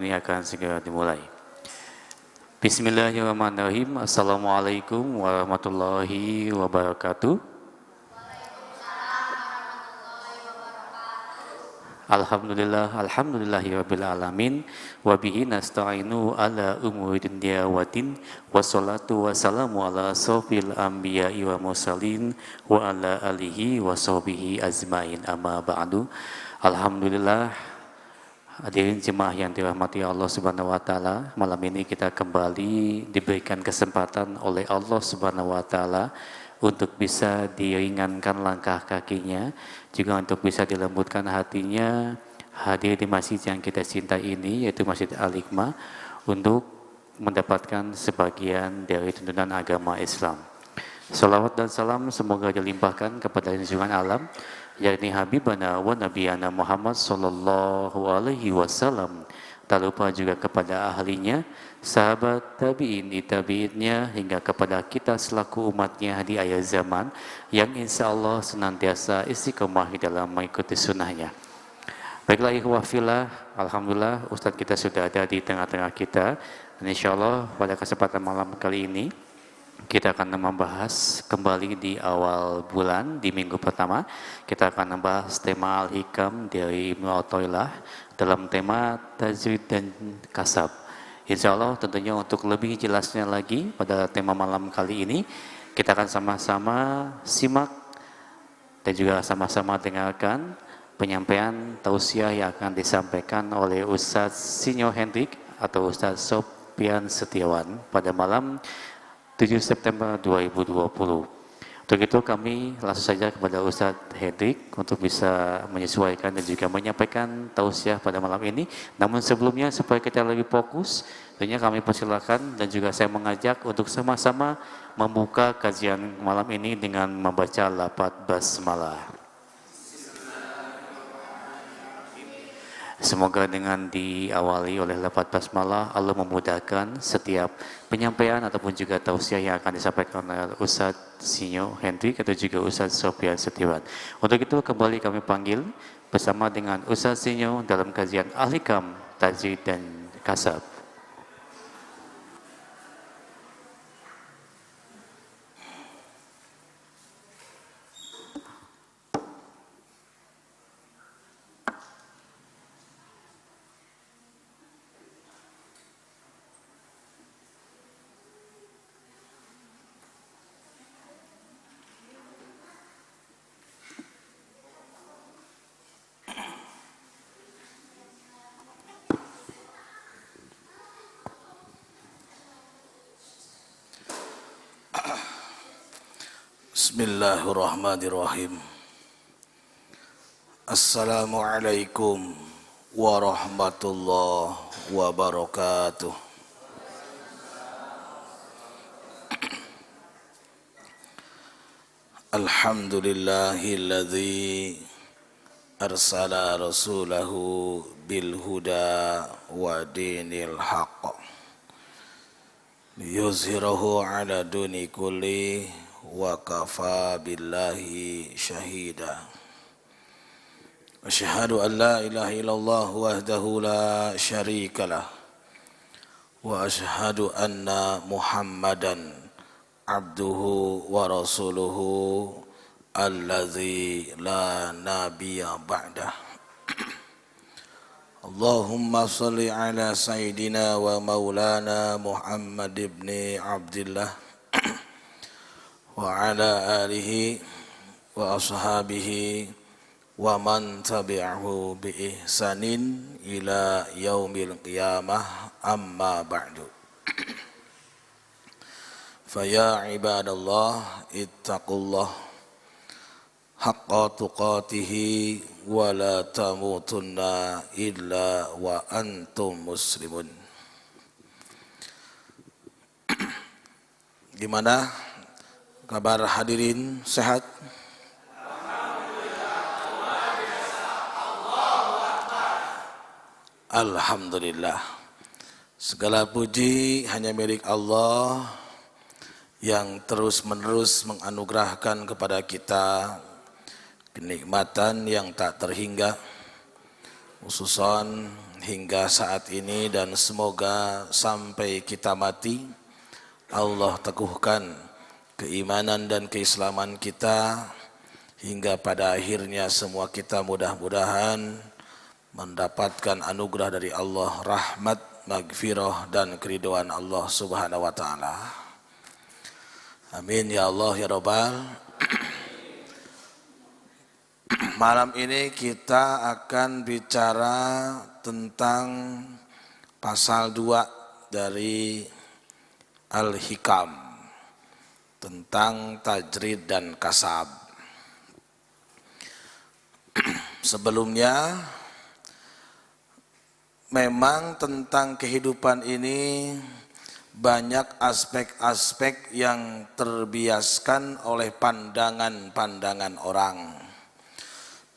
Ini akan segera dimulai. Bismillahirrahmanirrahim. Assalamualaikum warahmatullahi wabarakatuh. Alhamdulillahirabbil alamin wa bihi nasta'inu ala umuri dunya waddin wassalatu wassalamu ala asrofil anbiya'i wa mursalin wa ala alihi wa sahbihi azmain amma ba'du. Alhamdulillah, hadirin jemaah yang dirahmati Allah Subhanahu wa taala, malam ini kita kembali diberikan kesempatan oleh Allah Subhanahu wa taala untuk bisa diringankan langkah kakinya, juga untuk bisa dilembutkan hatinya, hadir di masjid yang kita cintai ini, yaitu Masjid Al-Hikmah, untuk mendapatkan sebagian dari tuntunan agama Islam. Salawat dan salam semoga dilimpahkan kepada junjungan alam, yakni Habibana wa Nabiyana Muhammad sallallahu alaihi wasallam. Tak lupa juga kepada ahlinya, sahabat tabi'in, tabi'innya, hingga kepada kita selaku umatnya di akhir zaman yang insya Allah senantiasa istiqomah dalam mengikuti sunnahnya. Baiklah ikhwah fillah, alhamdulillah Ustadz kita sudah ada di tengah-tengah kita, dan insya Allah pada kesempatan malam kali ini kita akan membahas kembali di awal bulan, di minggu pertama kita akan membahas tema Al-Hikam dari Ibnu Athaillah dalam tema tajwid dan kasab. Insya Allah tentunya untuk lebih jelasnya lagi pada tema malam kali ini, kita akan sama-sama simak dan juga sama-sama dengarkan penyampaian tausiah yang akan disampaikan oleh Ustadz Sinyo Hendrik atau Ustadz Sofyan Setiawan pada malam 7 September 2020. Untuk itu kami langsung saja kepada Ustadz Hendrik untuk bisa menyesuaikan dan juga menyampaikan tausiah pada malam ini. Namun sebelumnya supaya kita lebih fokus, tentunya kami persilakan dan juga saya mengajak untuk sama-sama membuka kajian malam ini dengan membaca lafaz basmalah. Semoga dengan diawali oleh lafaz basmalah Allah memudahkan setiap penyampaian ataupun juga tausiah yang akan disampaikan oleh Ustadz Sinyo Hendrik atau juga Ustadz Sofyan Setiawan. Untuk itu kembali kami panggil bersama dengan Ustadz Sinyo dalam kajian Al-Hikam, tajwid dan kasab. Bismillahirrahmanirrahim. Assalamualaikum warahmatullahi wabarakatuh. Alhamdulillahilladzi arsala rasulahu bil huda wa dinil haqq liyuzhirahu ala duni kulli wa kafa billahi syahida. Asyhadu an la ilaha illallah wahdahu la syarikalah wa asyhadu anna Muhammadan abduhu wa rasuluhu alladzi la nabiyya ba'dah. Allahumma salli ala sayyidina wa maulana Muhammad ibn Abdullah wa ala alihi wa ashabihi wa man tabi'ahu bi ihsanin ila yaumil qiyamah, amma ba'du. Faya ibadallah ittaqullah haqqa tuqatihi wa la tamutunna illa wa antum muslimun. Gimana kabar hadirin, sehat? Alhamdulillah. Segala puji hanya milik Allah yang terus-menerus menganugerahkan kepada kita kenikmatan yang tak terhingga, khususan hingga saat ini dan semoga sampai kita mati Allah teguhkan keimanan dan keislaman kita hingga pada akhirnya semua kita mudah-mudahan mendapatkan anugerah dari Allah, rahmat, maghfirah dan keridhaan Allah Subhanahu wa taala. Amin ya Allah ya Rabbal. Malam ini kita akan bicara tentang pasal 2 dari Al-Hikam tentang tajrid dan kasab. Sebelumnya memang tentang kehidupan ini banyak aspek-aspek yang terbiaskan oleh pandangan-pandangan orang.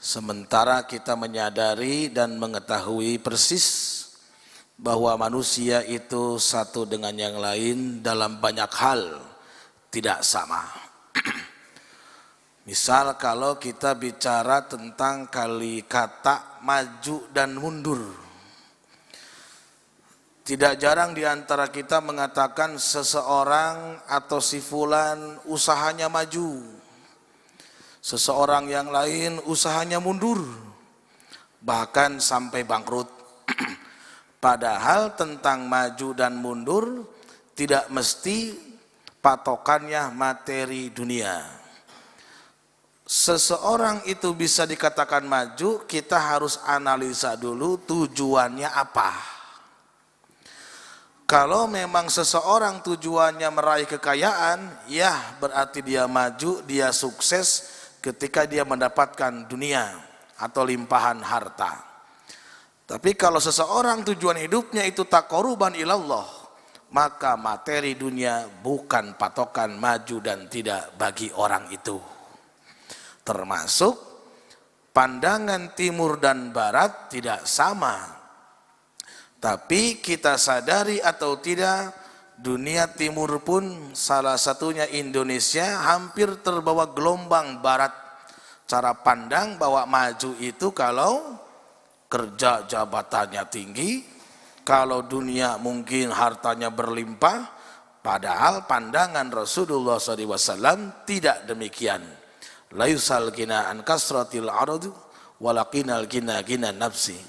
Sementara kita menyadari dan mengetahui persis bahwa manusia itu satu dengan yang lain dalam banyak hal tidak sama. Misal kalau kita bicara tentang kata maju dan mundur. Tidak jarang di antara kita mengatakan seseorang atau si fulan usahanya maju. Seseorang yang lain usahanya mundur. Bahkan sampai bangkrut. Padahal tentang maju dan mundur tidak mesti patokannya materi dunia. Seseorang itu bisa dikatakan maju, kita harus analisa dulu tujuannya apa. Kalau memang seseorang tujuannya meraih kekayaan, ya berarti dia maju, dia sukses ketika dia mendapatkan dunia atau limpahan harta. Tapi kalau seseorang tujuan hidupnya itu taqarruban ilallah, maka materi dunia bukan patokan maju dan tidak bagi orang itu. Termasuk pandangan timur dan barat tidak sama. Tapi kita sadari atau tidak, dunia timur pun salah satunya Indonesia hampir terbawa gelombang barat. Cara pandang bahwa maju itu kalau kerja jabatannya tinggi, kalau dunia mungkin hartanya berlimpah, padahal pandangan Rasulullah SAW tidak demikian. La yusal gina an kasratil aradu walakinal gina gina nafsi.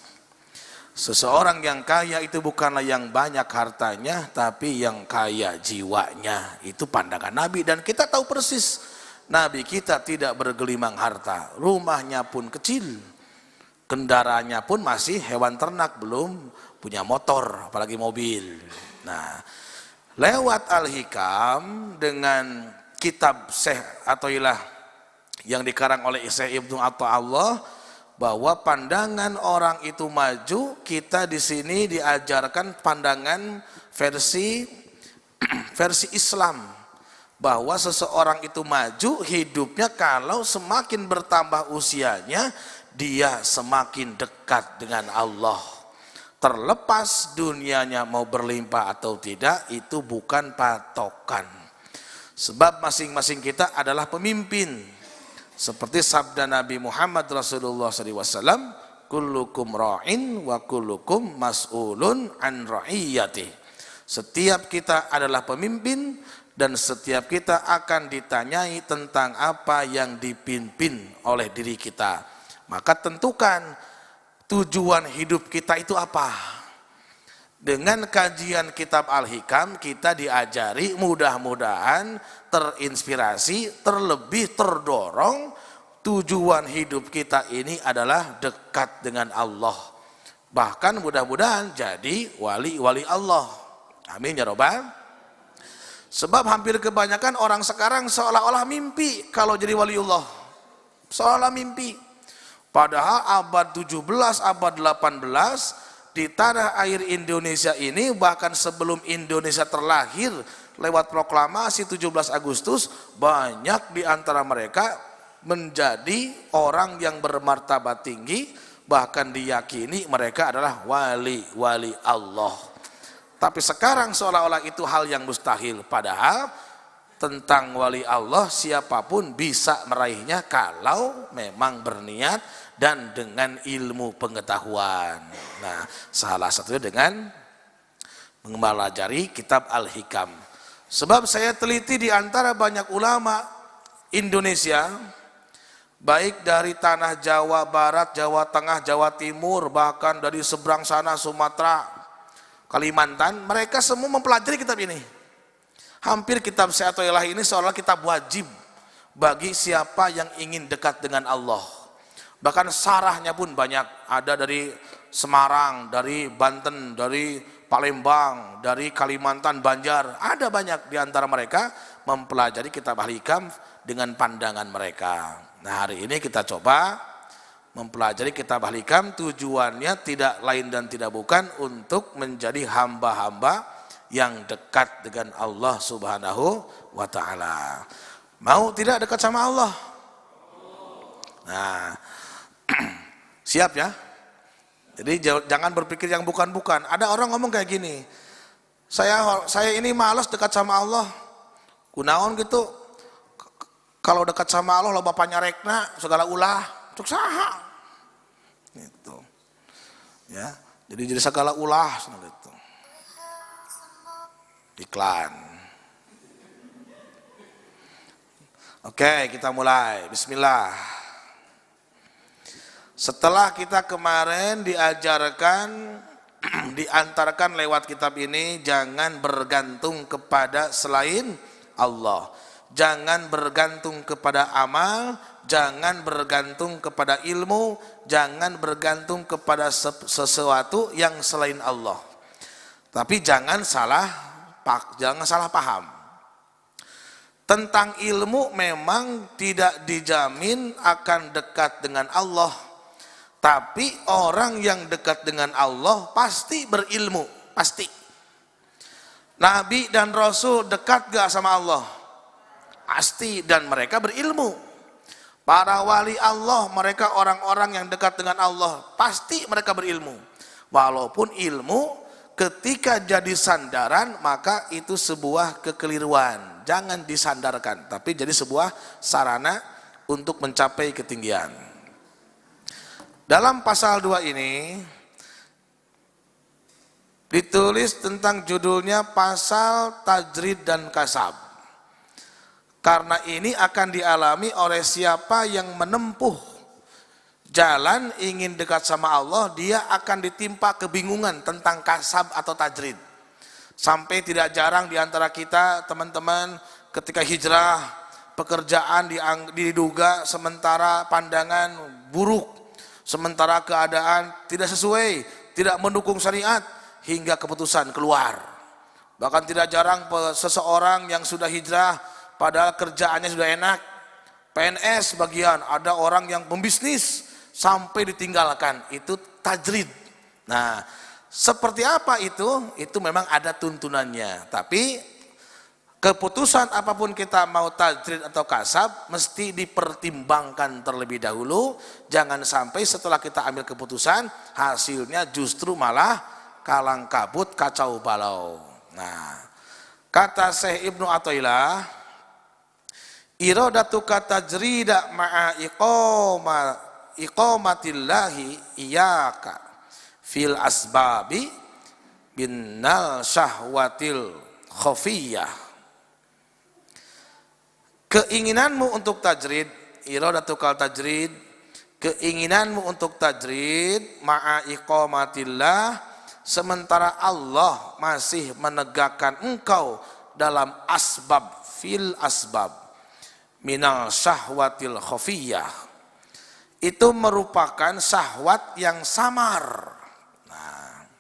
Seseorang yang kaya itu bukanlah yang banyak hartanya, tapi yang kaya jiwanya. Itu pandangan Nabi dan kita tahu persis. Nabi kita tidak bergelimang harta, rumahnya pun kecil, kendaraannya pun masih hewan ternak, belum punya motor, apalagi mobil. Nah, lewat Al-Hikam dengan kitab Syekh Athaillah yang dikarang oleh Syekh Ibnu Athaillah, bahwa pandangan orang itu maju, kita di sini diajarkan pandangan versi Islam, bahwa seseorang itu maju hidupnya kalau semakin bertambah usianya, dia semakin dekat dengan Allah. Terlepas dunianya mau berlimpah atau tidak, itu bukan patokan. Sebab masing-masing kita adalah pemimpin. Seperti sabda Nabi Muhammad Rasulullah SAW, kullukum ra'in wa kullukum mas'ulun an ra'iyati. Setiap kita adalah pemimpin dan setiap kita akan ditanyai tentang apa yang dipimpin oleh diri kita. Maka tentukan tujuan hidup kita itu apa. Dengan kajian kitab Al-Hikam kita diajari, mudah-mudahan terinspirasi, terlebih terdorong tujuan hidup kita ini adalah dekat dengan Allah. Bahkan mudah-mudahan jadi wali-wali Allah. Amin ya Rabbal. Sebab hampir kebanyakan orang sekarang seolah-olah mimpi kalau jadi waliullah. Seolah-olah mimpi. Padahal abad 17, abad 18 di tanah air Indonesia ini, bahkan sebelum Indonesia terlahir, lewat proklamasi 17 Agustus, banyak di antara mereka menjadi orang yang bermartabat tinggi, bahkan diyakini mereka adalah wali-wali Allah. Tapi sekarang seolah-olah itu hal yang mustahil, padahal tentang wali Allah siapapun bisa meraihnya kalau memang berniat dan dengan ilmu pengetahuan. Nah, salah satunya dengan mempelajari kitab Al-Hikam. Sebab saya teliti di antara banyak ulama Indonesia, baik dari tanah Jawa Barat, Jawa Tengah, Jawa Timur, bahkan dari seberang sana Sumatera, Kalimantan, mereka semua mempelajari kitab ini. Hampir kitab Syiatoilah ini seolah kitab wajib bagi siapa yang ingin dekat dengan Allah. Bahkan sarahnya pun banyak, ada dari Semarang, dari Banten, dari Palembang, dari Kalimantan, Banjar, ada banyak di antara mereka mempelajari kitab Al-Hikam dengan pandangan mereka. Nah, hari ini kita coba mempelajari kitab Al-Hikam, tujuannya tidak lain dan tidak bukan untuk menjadi hamba-hamba yang dekat dengan Allah Subhanahu wa ta'ala. Mau tidak dekat sama Allah? Nah, siap ya? Jadi jangan berpikir yang bukan-bukan. Ada orang ngomong kayak gini, saya ini malas dekat sama Allah. Kunaon gitu, kalau dekat sama Allah lo bapaknya rekna segala ulah cuk saha gitu ya, jadi segala ulah gitu. Iklan. Oke, kita mulai. Bismillah. Setelah kita kemarin diajarkan, diantarkan lewat kitab ini, jangan bergantung kepada selain Allah, jangan bergantung kepada amal, jangan bergantung kepada ilmu, jangan bergantung kepada sesuatu yang selain Allah. Tapi jangan salah paham. Tentang ilmu memang tidak dijamin akan dekat dengan Allah. Tapi orang yang dekat dengan Allah pasti berilmu, pasti. Nabi dan Rasul dekat gak sama Allah? Pasti, dan mereka berilmu. Para wali Allah, mereka orang-orang yang dekat dengan Allah, pasti mereka berilmu. Walaupun ilmu ketika jadi sandaran, maka itu sebuah kekeliruan. Jangan disandarkan, tapi jadi sebuah sarana untuk mencapai ketinggian. Dalam pasal 2 ini ditulis tentang judulnya pasal tajrid dan kasab. Karena ini akan dialami oleh siapa yang menempuh jalan ingin dekat sama Allah, dia akan ditimpa kebingungan tentang kasab atau tajrid. Sampai tidak jarang di antara kita teman-teman ketika hijrah, pekerjaan diduga sementara pandangan buruk, sementara keadaan tidak sesuai, tidak mendukung syariat, hingga keputusan keluar. Bahkan tidak jarang seseorang yang sudah hijrah, padahal kerjaannya sudah enak, PNS bagian, ada orang yang pembisnis, sampai ditinggalkan, itu tajrid. Nah, seperti apa itu? Itu memang ada tuntunannya. Tapi keputusan apapun kita mau tajrid atau kasab, mesti dipertimbangkan terlebih dahulu. Jangan sampai setelah kita ambil keputusan, hasilnya justru malah kalang kabut, kacau balau. Nah, kata Syekh Ibnu Athaillah, iradatuka tajrida ma'a iqamatillahi iyaka fil asbabi binnal syahwatil khafiyah. Keinginanmu untuk tajrid, iradatukal tajrid, keinginanmu untuk tajrid ma'a iqamatillah, sementara Allah masih menegakkan engkau dalam asbab, fil asbab minal syahwatil khafiyah, itu merupakan syahwat yang samar. Nah,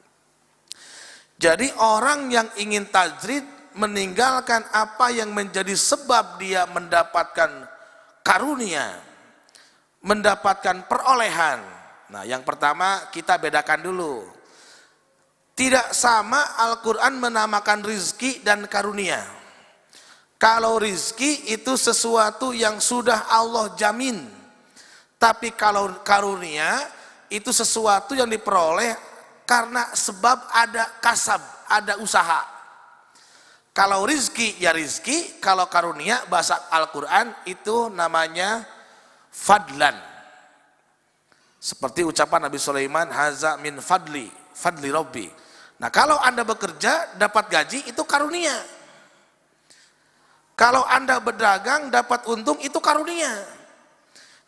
jadi orang yang ingin tajrid meninggalkan apa yang menjadi sebab dia mendapatkan karunia, mendapatkan perolehan. Nah, yang pertama kita bedakan dulu. Tidak sama Al-Quran menamakan rizki dan karunia. Kalau rizki itu sesuatu yang sudah Allah jamin. Tapi kalau karunia itu sesuatu yang diperoleh karena sebab ada kasab, ada usaha. Kalau rizki ya rizki, kalau karunia bahasa Al-Quran itu namanya fadlan. Seperti ucapan Nabi Sulaiman, haza min fadli Rabbi. Nah, kalau Anda bekerja dapat gaji itu karunia. Kalau Anda berdagang dapat untung itu karunia.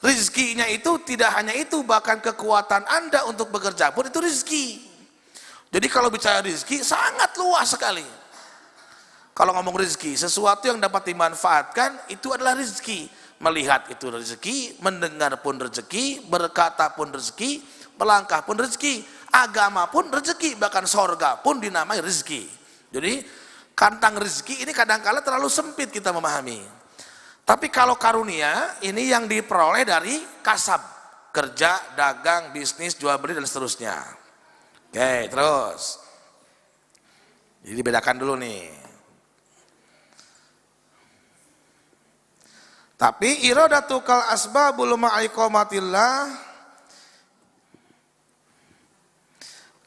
Rizkinya itu tidak hanya itu, bahkan kekuatan Anda untuk bekerja pun itu rizki. Jadi kalau bicara rizki sangat luas sekali. Kalau ngomong rizki, sesuatu yang dapat dimanfaatkan itu adalah rizki. Melihat itu rezeki, mendengar pun rezeki, berkata pun rezeki, melangkah pun rezeki, agama pun rezeki, bahkan sorga pun dinamai rezeki. Jadi kantang rezeki ini kadang-kala terlalu sempit kita memahami. Tapi kalau karunia ini yang diperoleh dari kasab, kerja, dagang, bisnis, jual beli dan seterusnya. Oke, terus. Jadi dibedakan dulu nih. Tapi iradatukal asbabul ma'iqamatillah,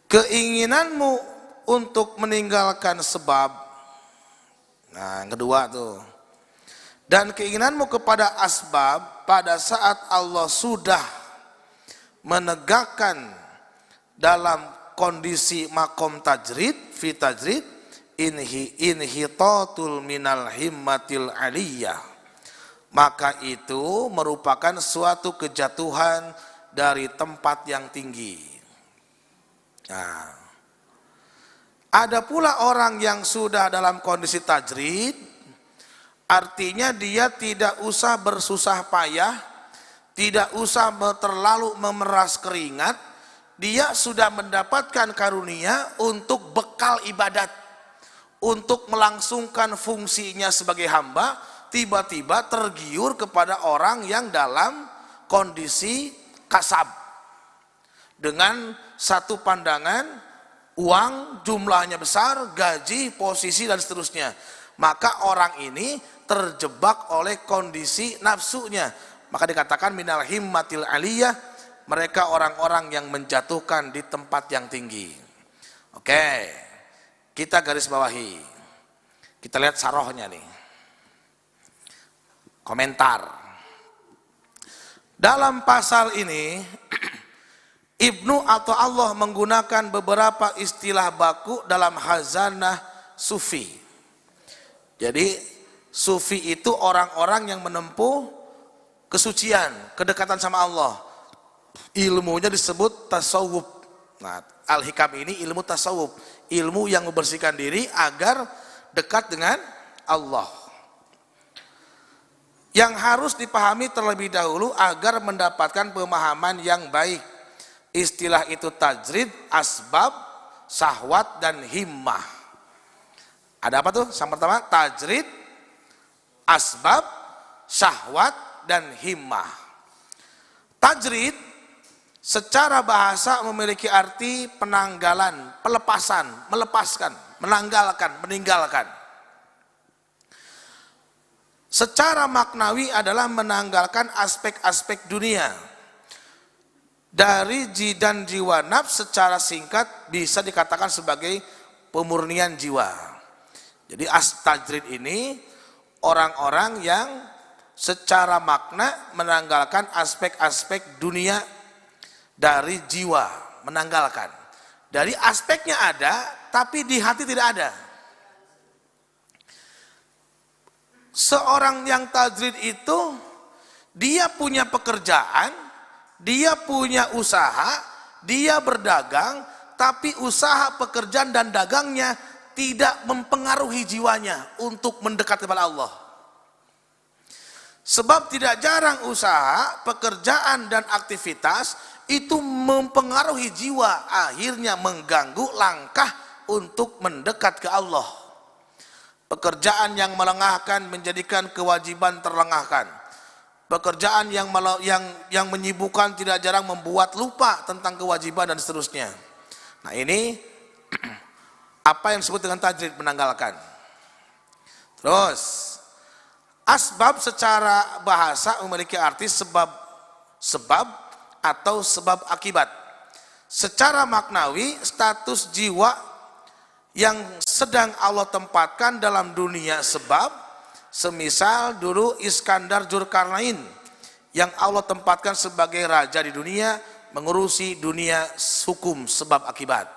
keinginanmu untuk meninggalkan sebab. Nah, yang kedua tuh. Dan keinginanmu kepada asbab pada saat Allah sudah menegakkan dalam kondisi makom tajrid, fi tajrid, inhitatul minal himmatil aliyah. Maka itu merupakan suatu kejatuhan dari tempat yang tinggi. Nah, ada pula orang yang sudah dalam kondisi tajrid, artinya dia tidak usah bersusah payah, tidak usah terlalu memeras keringat, dia sudah mendapatkan karunia untuk bekal ibadat, untuk melangsungkan fungsinya sebagai hamba, tiba-tiba tergiur kepada orang yang dalam kondisi kasab. Dengan satu pandangan, uang jumlahnya besar, gaji, posisi dan seterusnya. Maka orang ini terjebak oleh kondisi nafsunya. Maka dikatakan minal himmatil aliyah, mereka orang-orang yang menjatuhkan di tempat yang tinggi. Oke, kita garis bawahi. Kita lihat sarohnya nih. Komentar. Dalam pasal ini, Ibnu atau Allah menggunakan beberapa istilah baku dalam khazanah sufi. Jadi sufi itu orang-orang yang menempuh kesucian, kedekatan sama Allah. Ilmunya disebut tasawuf. Nah, Al-Hikam ini ilmu tasawuf, ilmu yang membersihkan diri agar dekat dengan Allah. Yang harus dipahami terlebih dahulu agar mendapatkan pemahaman yang baik. Istilah itu tajrid, asbab, syahwat, dan himmah. Ada apa tuh? Yang pertama, tajrid, asbab, syahwat, dan himmah. Tajrid secara bahasa memiliki arti penanggalan, pelepasan, melepaskan, menanggalkan, meninggalkan. Secara maknawi adalah menanggalkan aspek-aspek dunia. Dari dan jiwa nafs secara singkat bisa dikatakan sebagai pemurnian jiwa. Jadi tajrid ini orang-orang yang secara makna menanggalkan aspek-aspek dunia dari jiwa, menanggalkan. Dari aspeknya ada, tapi di hati tidak ada. Seorang yang tajrid itu dia punya pekerjaan, dia punya usaha, dia berdagang, tapi usaha, pekerjaan dan dagangnya tidak mempengaruhi jiwanya untuk mendekat kepada Allah. Sebab tidak jarang usaha, pekerjaan dan aktivitas itu mempengaruhi jiwa, akhirnya mengganggu langkah untuk mendekat ke Allah. Pekerjaan yang melengahkan menjadikan kewajiban terlengahkan. Pekerjaan yang menyibukkan tidak jarang membuat lupa tentang kewajiban dan seterusnya. Nah, ini apa yang disebut dengan tajrid, menanggalkan. Terus, asbab secara bahasa memiliki arti sebab atau sebab akibat. Secara maknawi, status jiwa yang sedang Allah tempatkan dalam dunia sebab, semisal dulu Iskandar Dzulkarnain yang Allah tempatkan sebagai raja di dunia, mengurusi dunia hukum sebab akibat.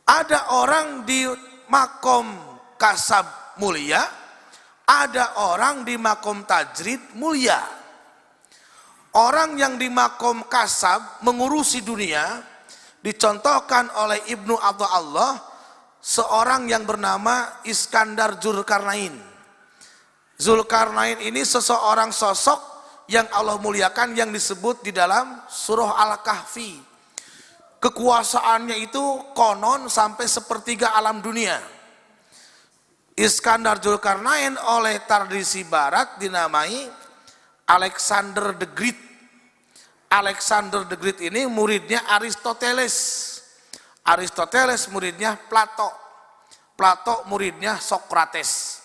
Ada orang di makom kasab mulia, ada orang di makom tajrid mulia. Orang yang di makom kasab mengurusi dunia dicontohkan oleh Ibnu Athaillah, seorang yang bernama Iskandar Dzulkarnain. Dzulkarnain ini seseorang sosok yang Allah muliakan yang disebut di dalam surah Al-Kahfi. Kekuasaannya itu konon sampai sepertiga alam dunia. Iskandar Dzulkarnain oleh tradisi barat dinamai Alexander the Great. Alexander the Great ini muridnya Aristoteles. Aristoteles muridnya Plato. Plato muridnya Sokrates.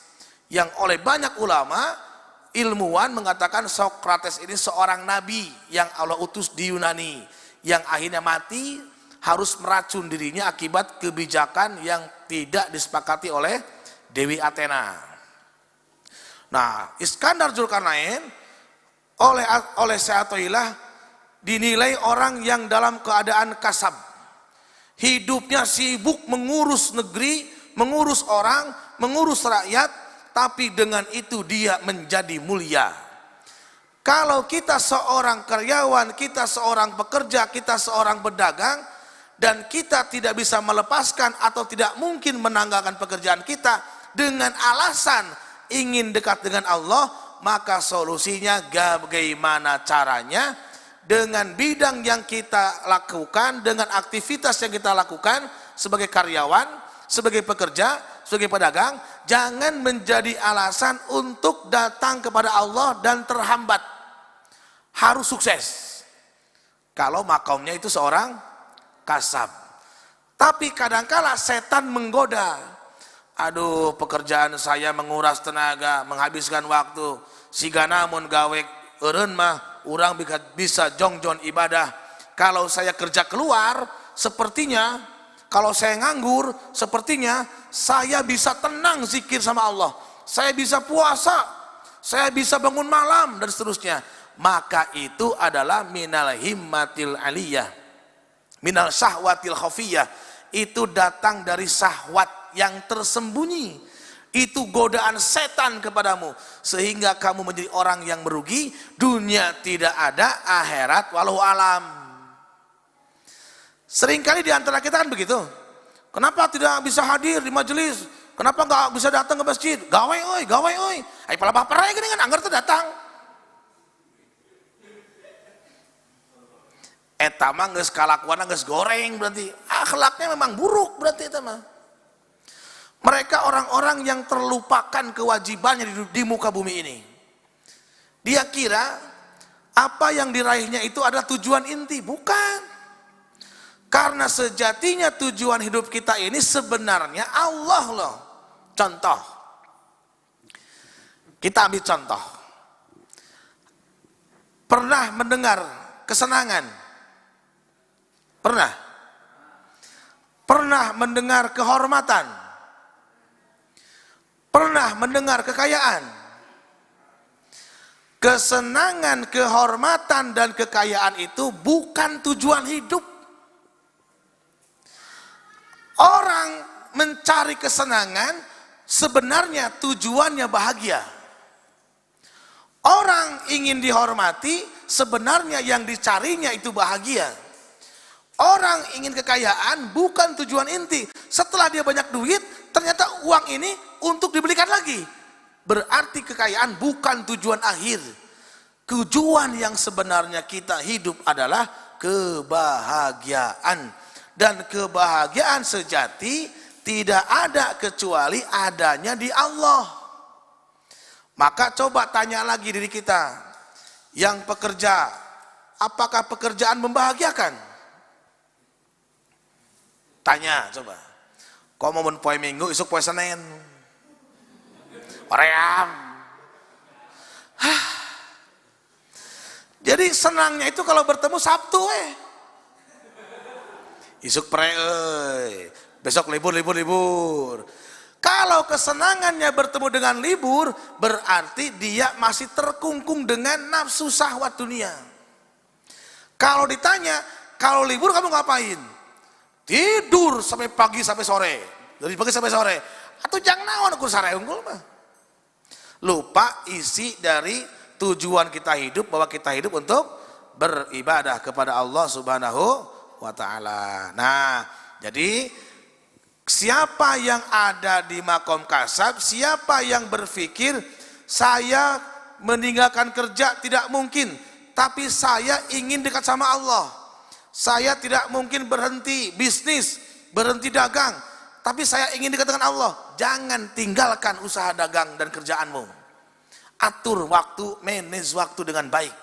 Yang oleh banyak ulama, ilmuwan mengatakan Sokrates ini seorang nabi yang Allah utus di Yunani, yang akhirnya mati harus meracun dirinya akibat kebijakan yang tidak disepakati oleh Dewi Athena. Nah, Iskandar Dzulkarnain oleh Syaikhullah dinilai orang yang dalam keadaan kasab. Hidupnya sibuk mengurus negeri, mengurus orang, mengurus rakyat, tapi dengan itu dia menjadi mulia. Kalau kita seorang karyawan, kita seorang pekerja, kita seorang pedagang, dan kita tidak bisa melepaskan atau tidak mungkin menanggalkan pekerjaan kita dengan alasan ingin dekat dengan Allah, maka solusinya bagaimana caranya dengan bidang yang kita lakukan, dengan aktivitas yang kita lakukan sebagai karyawan, sebagai pekerja, sebagai pedagang, jangan menjadi alasan untuk datang kepada Allah dan terhambat. Harus sukses. Kalau makomnya itu seorang kasab. Tapi kadangkala setan menggoda. Aduh, pekerjaan saya menguras tenaga, menghabiskan waktu. Siga namun gawe eureun mah urang bisa jongjon ibadah. Kalau saya kerja keluar, sepertinya kalau saya nganggur, sepertinya saya bisa tenang zikir sama Allah. Saya bisa puasa, saya bisa bangun malam dan seterusnya. Maka itu adalah minal himmatil aliyah, minal syahwatil khafiyah. Itu datang dari syahwat yang tersembunyi. Itu godaan setan kepadamu sehingga kamu menjadi orang yang merugi. Dunia tidak ada, akhirat walau alam. Seringkali di antara kita kan begitu. Kenapa tidak bisa hadir di majelis? Kenapa nggak bisa datang ke masjid? Gawe oi, gawe oi. Ai pala baper gini kan anggar teu datang. Eta mah geus kalakuanna geus goreng berarti. Akhlaknya memang buruk berarti eta mah. Mereka orang-orang yang terlupakan kewajibannya di muka bumi ini. Dia kira apa yang diraihnya itu adalah tujuan inti, bukan. Karena sejatinya tujuan hidup kita ini sebenarnya Allah loh. Contoh. Kita ambil contoh. Pernah mendengar kesenangan? Pernah? Pernah mendengar kehormatan? Pernah mendengar kekayaan? Kesenangan, kehormatan, dan kekayaan itu bukan tujuan hidup. Orang mencari kesenangan sebenarnya tujuannya bahagia. Orang ingin dihormati sebenarnya yang dicarinya itu bahagia. Orang ingin kekayaan bukan tujuan inti. Setelah dia banyak duit, ternyata uang ini untuk dibelikan lagi. Berarti kekayaan bukan tujuan akhir. Tujuan yang sebenarnya kita hidup adalah kebahagiaan. Dan kebahagiaan sejati tidak ada kecuali adanya di Allah. Maka coba tanya lagi diri kita. Yang pekerja, apakah pekerjaan membahagiakan? Tanya coba. Kau mau poe Minggu, isuk poe Senin. Oream. Jadi senangnya itu kalau bertemu Sabtu Isuk pre besok libur. Kalau kesenangannya bertemu dengan libur, berarti dia masih terkungkung dengan nafsu syahwat dunia. Kalau ditanya, kalau libur kamu ngapain? Tidur sampai pagi sampai sore. Dari pagi sampai sore. Atau jangan naon ukur sare unggul mah. Lupa isi dari tujuan kita hidup, bahwa kita hidup untuk beribadah kepada Allah Subhanahu wa ta'ala. Nah, jadi siapa yang ada di makom kasab, siapa yang berpikir saya meninggalkan kerja tidak mungkin, tapi saya ingin dekat sama Allah. Saya tidak mungkin berhenti bisnis, berhenti dagang, tapi saya ingin dekat dengan Allah. Jangan tinggalkan usaha dagang dan kerjaanmu. Atur waktu, manage waktu dengan baik.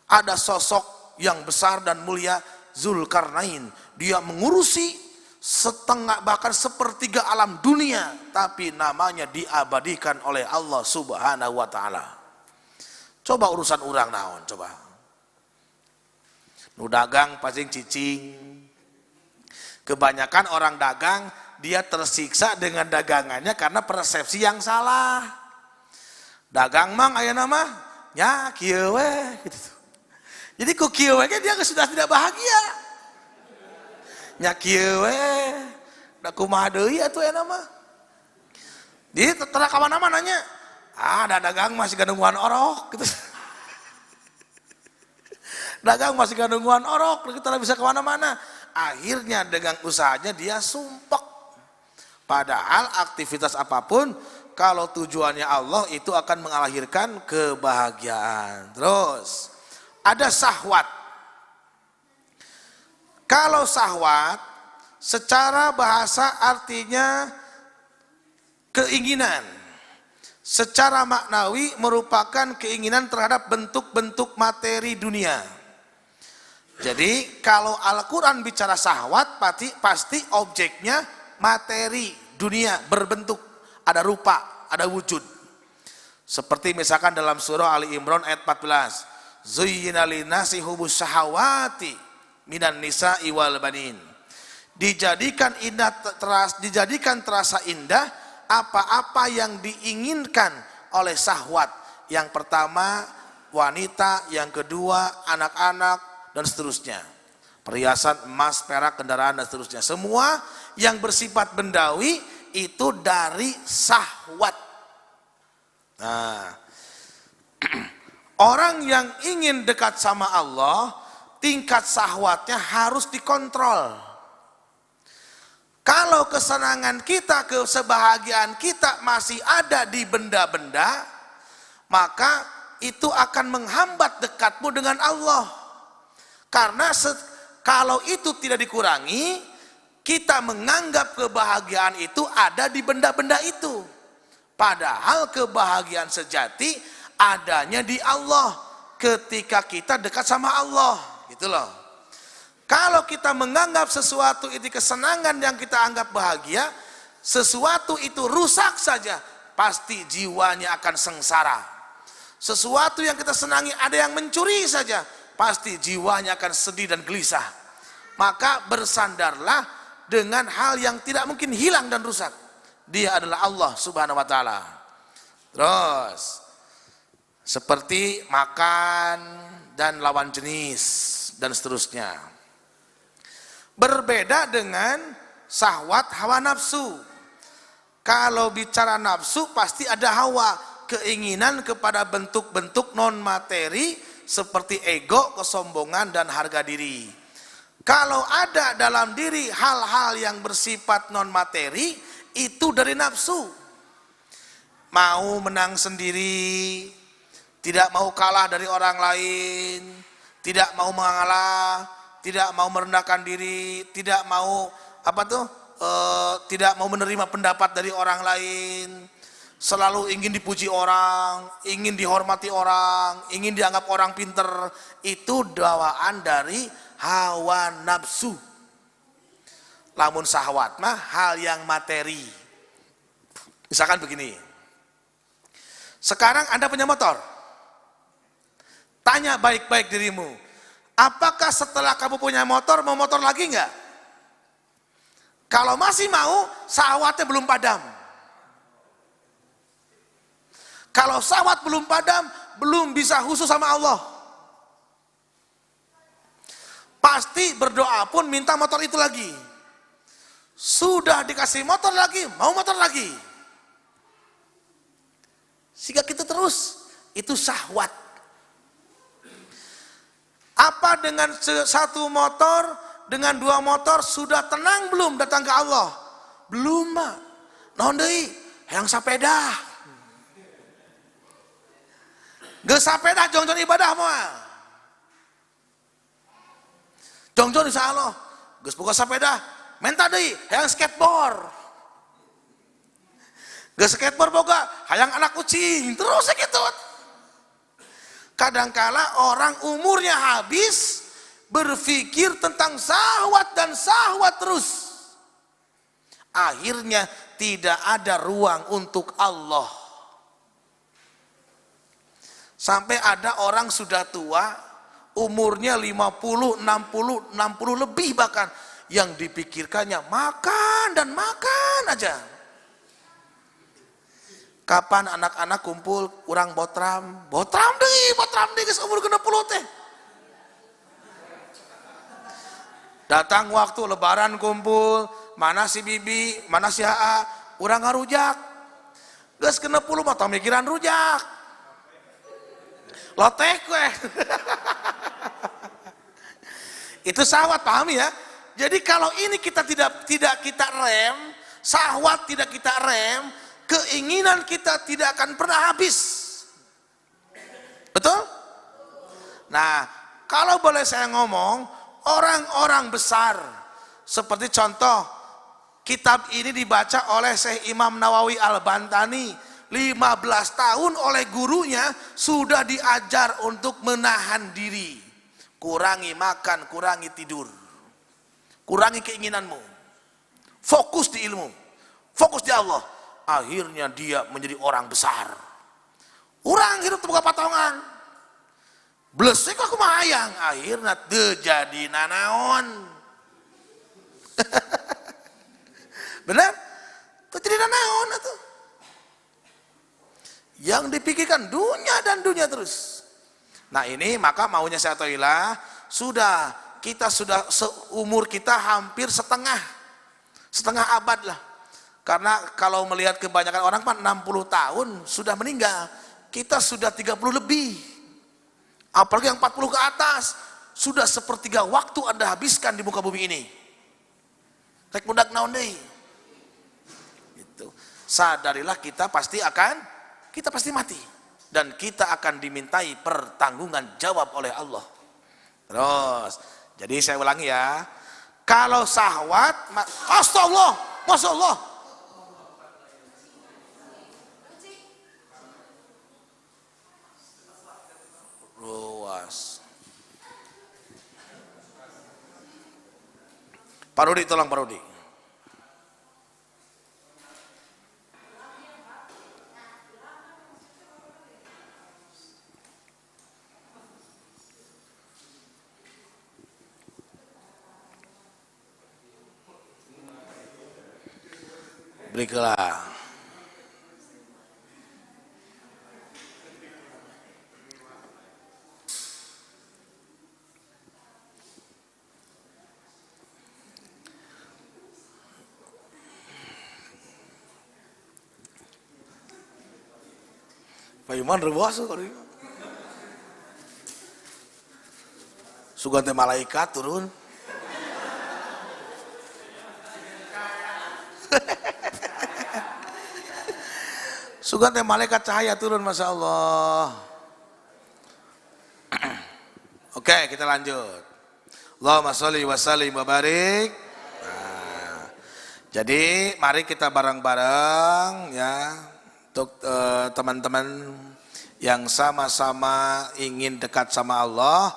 Ada sosok yang besar dan mulia, Zulkarnain. Dia mengurusi setengah bahkan sepertiga alam dunia, tapi namanya diabadikan oleh Allah Subhanahu wa ta'ala. Coba urusan orang naon coba. Nu dagang pasti cicing. Kebanyakan orang dagang dia tersiksa dengan dagangannya karena persepsi yang salah. Dagang mang aya nama nya kieu we gitu. Jadi ku kieu we dia sudah tidak bahagia. Nya kieu we da kumaha deui atuh aya nama. Jadi terus ka mana-mana nanya, ada dagang masih ganungan orok gitu. Dagang masih ganungan orok, kita bisa kemana-mana. Akhirnya dengan usahanya dia sumpek. Padahal aktivitas apapun, kalau tujuannya Allah itu akan melahirkan kebahagiaan. Terus, ada syahwat. Kalau syahwat, secara bahasa artinya keinginan. Secara maknawi merupakan keinginan terhadap bentuk-bentuk materi dunia. Jadi kalau Al-Quran bicara syahwat pasti objeknya materi dunia berbentuk, ada rupa, ada wujud. Seperti misalkan dalam surah Ali Imran ayat 14, Zuyyina linnasi hubus syahawati minan nisa'i wal banin. Dijadikan terasa indah apa-apa yang diinginkan oleh syahwat. Yang pertama wanita, yang kedua anak-anak, dan seterusnya. Perhiasan emas, perak, kendaraan, dan seterusnya. Semua yang bersifat bendawi itu dari syahwat. Nah, orang yang ingin dekat sama Allah, tingkat syahwatnya harus dikontrol. Kalau kesenangan kita, kesebahagiaan kita masih ada di benda-benda, maka itu akan menghambat dekatmu dengan Allah. Karena kalau itu tidak dikurangi, kita menganggap kebahagiaan itu ada di benda-benda itu. Padahal kebahagiaan sejati adanya di Allah ketika kita dekat sama Allah, gitu loh. Kalau kita menganggap sesuatu itu kesenangan yang kita anggap bahagia, sesuatu itu rusak saja, pasti jiwanya akan sengsara. Sesuatu yang kita senangi ada yang mencuri saja, pasti jiwanya akan sedih dan gelisah. Maka bersandarlah dengan hal yang tidak mungkin hilang dan rusak. Dia adalah Allah Subhanahu wa ta'ala. Terus seperti makan dan lawan jenis dan seterusnya. Berbeda dengan syahwat hawa nafsu. Kalau bicara nafsu pasti ada hawa, keinginan kepada bentuk-bentuk non materi seperti ego, kesombongan, dan harga diri. Kalau ada dalam diri hal-hal yang bersifat non materi, itu dari nafsu. Mau menang sendiri, tidak mau kalah dari orang lain, tidak mau mengalah, tidak mau merendahkan diri, tidak mau tidak mau menerima pendapat dari orang lain. Selalu ingin dipuji orang, ingin dihormati orang, ingin dianggap orang pinter. Itu bawaan dari hawa nafsu. Lamun syahwat mah hal yang materi. Misalkan begini, sekarang Anda punya motor. Tanya baik-baik dirimu, apakah setelah kamu punya motor, mau motor lagi enggak? Kalau masih mau, syahwatnya belum padam. Kalau syahwat belum padam, belum bisa khusus sama Allah. pasti berdoa pun minta motor itu lagi. Sudah dikasih motor lagi, mau motor lagi. Sehingga kita terus, itu syahwat. Apa dengan satu motor, dengan dua motor sudah tenang belum datang ke Allah? Belum, Pak. Naon deui? Hayang sapeda. Geus sapeda jongjon ibadah moal. Jongjon insya Allah. Geus boga sapeda, menta deui hayang skateboard. Geus skateboard boga hayang anak kucing. Terus gitu. Kadangkala orang umurnya habis berpikir tentang syahwat dan syahwat terus. Akhirnya tidak ada ruang untuk Allah. Sampai ada orang sudah tua, umurnya 50, 60 lebih bahkan, yang dipikirkannya makan dan makan aja. Kapan anak-anak kumpul, urang botram deh geus umur 60 teh. Datang waktu lebaran kumpul, mana si bibi, mana si aa, urang ngarujak. Geus 60 mah tong mikiran rujak. Lotek weh. Itu syahwat, pahami ya. Jadi kalau ini kita tidak kita rem, syahwat tidak kita rem, keinginan kita tidak akan pernah habis. Betul? Nah, kalau boleh saya ngomong, orang-orang besar, seperti contoh, kitab ini dibaca oleh Syekh Imam Nawawi Al-Bantani, 15 tahun oleh gurunya sudah diajar untuk menahan diri. Kurangi makan, kurangi tidur. Kurangi keinginanmu. Fokus di ilmu. Fokus di Allah. Akhirnya dia menjadi orang besar. Orang hidup terbuka patongan. Blesek aku mahayang. Akhirnya terjadi nanaon. Benar? Terjadi nanaon itu. Yang dipikirkan dunia dan dunia terus. Nah ini maka maunya saya tahuilah, kita sudah seumur kita hampir setengah abad lah. Karena kalau melihat kebanyakan orang 60 tahun sudah meninggal, kita sudah 30 lebih. Apalagi yang 40 ke atas, sudah sepertiga waktu Anda habiskan di muka bumi ini. Rek budak naon deui. Gitu. Sadarilah kita pasti mati dan kita akan dimintai pertanggungan jawab oleh Allah. Terus, jadi saya ulangi ya. Kalau syahwat, Masya Allah. Ruas. Pak Rudi, tolong Pak Rudi. Berikanlah. Pak Iman rebuas kali. Sugante malaikat turun. Sugante malaikat cahaya turun, Masya Allah. Oke, kita lanjut. Allahumma sholli wa sallim wa barik. Nah, jadi mari kita bareng-bareng ya, untuk teman-teman yang sama-sama ingin dekat sama Allah.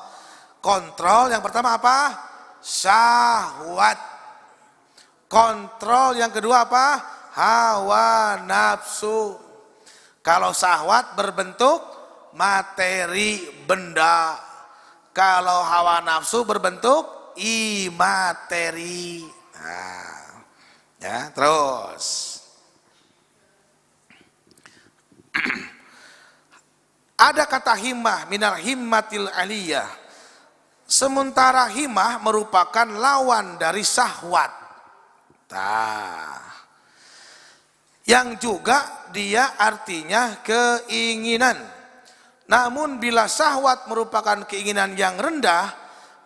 Kontrol yang pertama apa? Syahwat. Kontrol yang kedua apa? Hawa nafsu. Kalau syahwat berbentuk materi benda. Kalau hawa nafsu berbentuk imateri. Nah, ya, terus. Ada kata himmah minal himmatil aliyah. Sementara himmah merupakan lawan dari syahwat. Yang juga dia artinya keinginan. Namun bila syahwat merupakan keinginan yang rendah,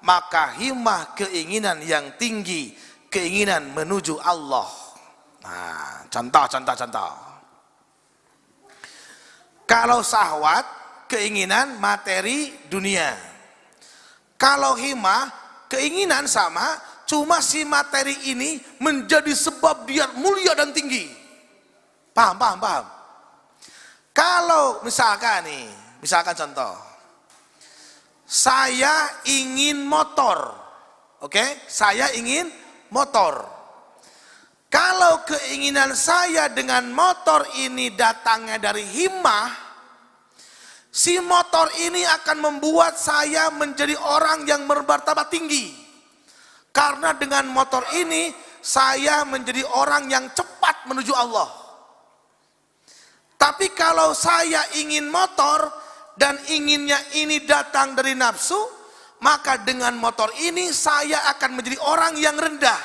maka himmah keinginan yang tinggi, keinginan menuju Allah. Nah, contoh. Kalau syahwat, keinginan materi dunia. Kalau himmah, keinginan sama, cuma si materi ini menjadi sebab dia mulia dan tinggi. Paham? Kalau misalkan contoh, saya ingin motor, oke? Saya ingin motor. Kalau keinginan saya dengan motor ini datangnya dari himmah, si motor ini akan membuat saya menjadi orang yang bermartabat tinggi. Karena dengan motor ini saya menjadi orang yang cepat menuju Allah. Tapi kalau saya ingin motor dan inginnya ini datang dari nafsu, maka dengan motor ini saya akan menjadi orang yang rendah,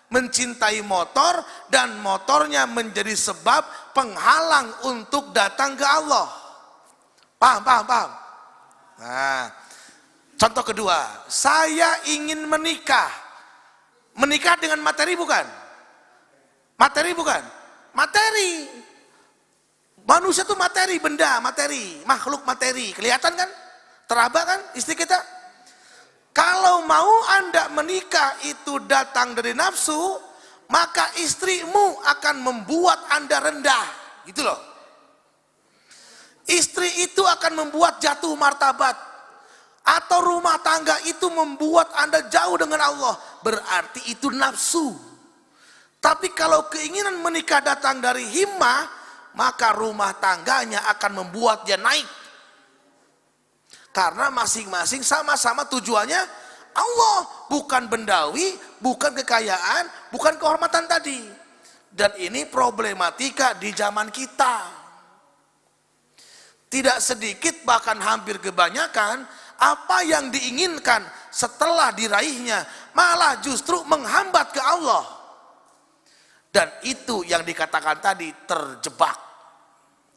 mencintai motor, dan motornya menjadi sebab penghalang untuk datang ke Allah. Paham? Nah, contoh kedua, saya ingin menikah. Menikah dengan materi bukan? Materi. Manusia itu materi, benda, materi, makhluk materi. Kelihatan kan? Teraba kan istri kita? Kalau mau Anda menikah itu datang dari nafsu, maka istrimu akan membuat Anda rendah. Gitu loh. Istri itu akan membuat jatuh martabat, atau rumah tangga itu membuat Anda jauh dengan Allah, berarti itu nafsu. Tapi kalau keinginan menikah datang dari himmah, maka rumah tangganya akan membuat dia naik. Karena masing-masing sama-sama tujuannya Allah, bukan bendawi, bukan kekayaan, bukan kehormatan tadi. Dan ini problematika di zaman kita. Tidak sedikit, bahkan hampir kebanyakan, apa yang diinginkan setelah diraihnya malah justru menghambat ke Allah. Dan itu yang dikatakan tadi terjebak.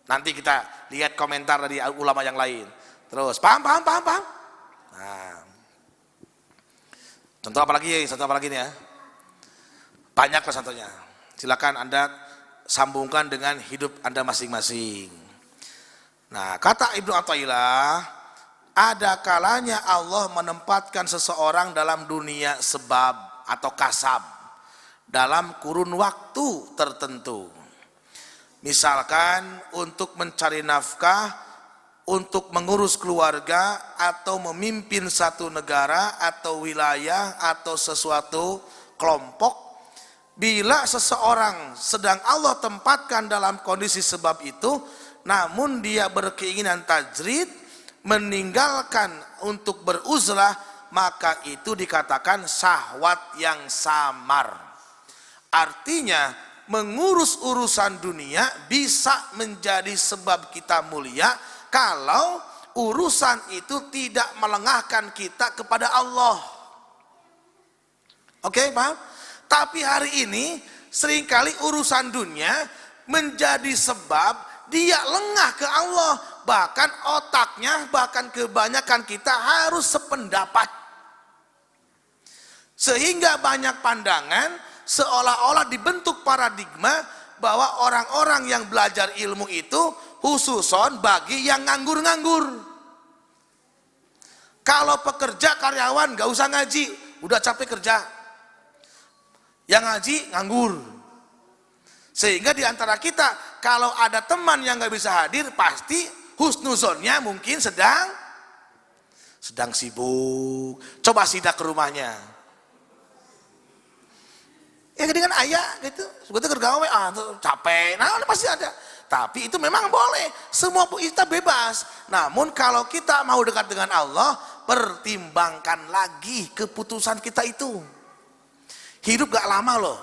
Nanti kita lihat komentar dari ulama yang lain. Terus, paham? Nah, contoh apa lagi nih ya? Banyak lah contohnya. Silakan Anda sambungkan dengan hidup Anda masing-masing. Nah, kata Ibnu Athaillah, ada kalanya Allah menempatkan seseorang dalam dunia sebab atau kasab dalam kurun waktu tertentu. Misalkan untuk mencari nafkah, untuk mengurus keluarga, atau memimpin satu negara atau wilayah atau sesuatu kelompok. Bila seseorang sedang Allah tempatkan dalam kondisi sebab itu, namun dia berkeinginan tajrid, meninggalkan untuk beruzlah, maka itu dikatakan syahwat yang samar. Artinya mengurus urusan dunia bisa menjadi sebab kita mulia kalau urusan itu tidak melengahkan kita kepada Allah. Oke, paham? Tapi hari ini seringkali urusan dunia menjadi sebab dia lengah ke Allah, bahkan otaknya, bahkan kebanyakan kita harus sependapat. Sehingga banyak pandangan seolah-olah dibentuk paradigma bahwa orang-orang yang belajar ilmu itu khususon bagi yang nganggur-nganggur. Kalau pekerja karyawan gak usah ngaji, udah capek kerja. Yang ngaji nganggur. Sehingga diantara kita, kalau ada teman yang gak bisa hadir, pasti husnuzonnya mungkin sedang sibuk. Coba sidak ke rumahnya. Ya dengan ayah gitu, sebetulnya kergawe, capek, nah pasti ada. Tapi itu memang boleh, semua kita bebas. Namun kalau kita mau dekat dengan Allah, pertimbangkan lagi keputusan kita itu. Hidup gak lama loh.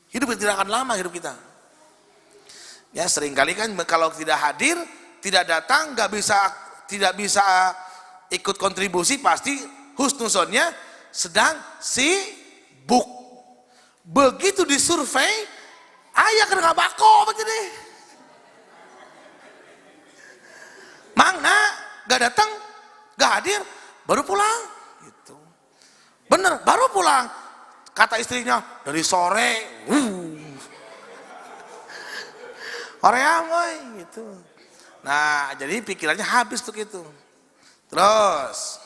Hidup tidak akan lama hidup kita. Ya seringkali kan kalau tidak hadir, tidak datang, tidak bisa ikut kontribusi pasti husnuzonnya sedang sibuk. Begitu disurvei, ayah kena bako begini. Mang, nak, gak datang, gak hadir, baru pulang. Gitu. Bener, baru pulang. Kata istrinya, dari sore, Hoream, gitu. Nah, jadi pikirannya habis tuh gitu. Terus,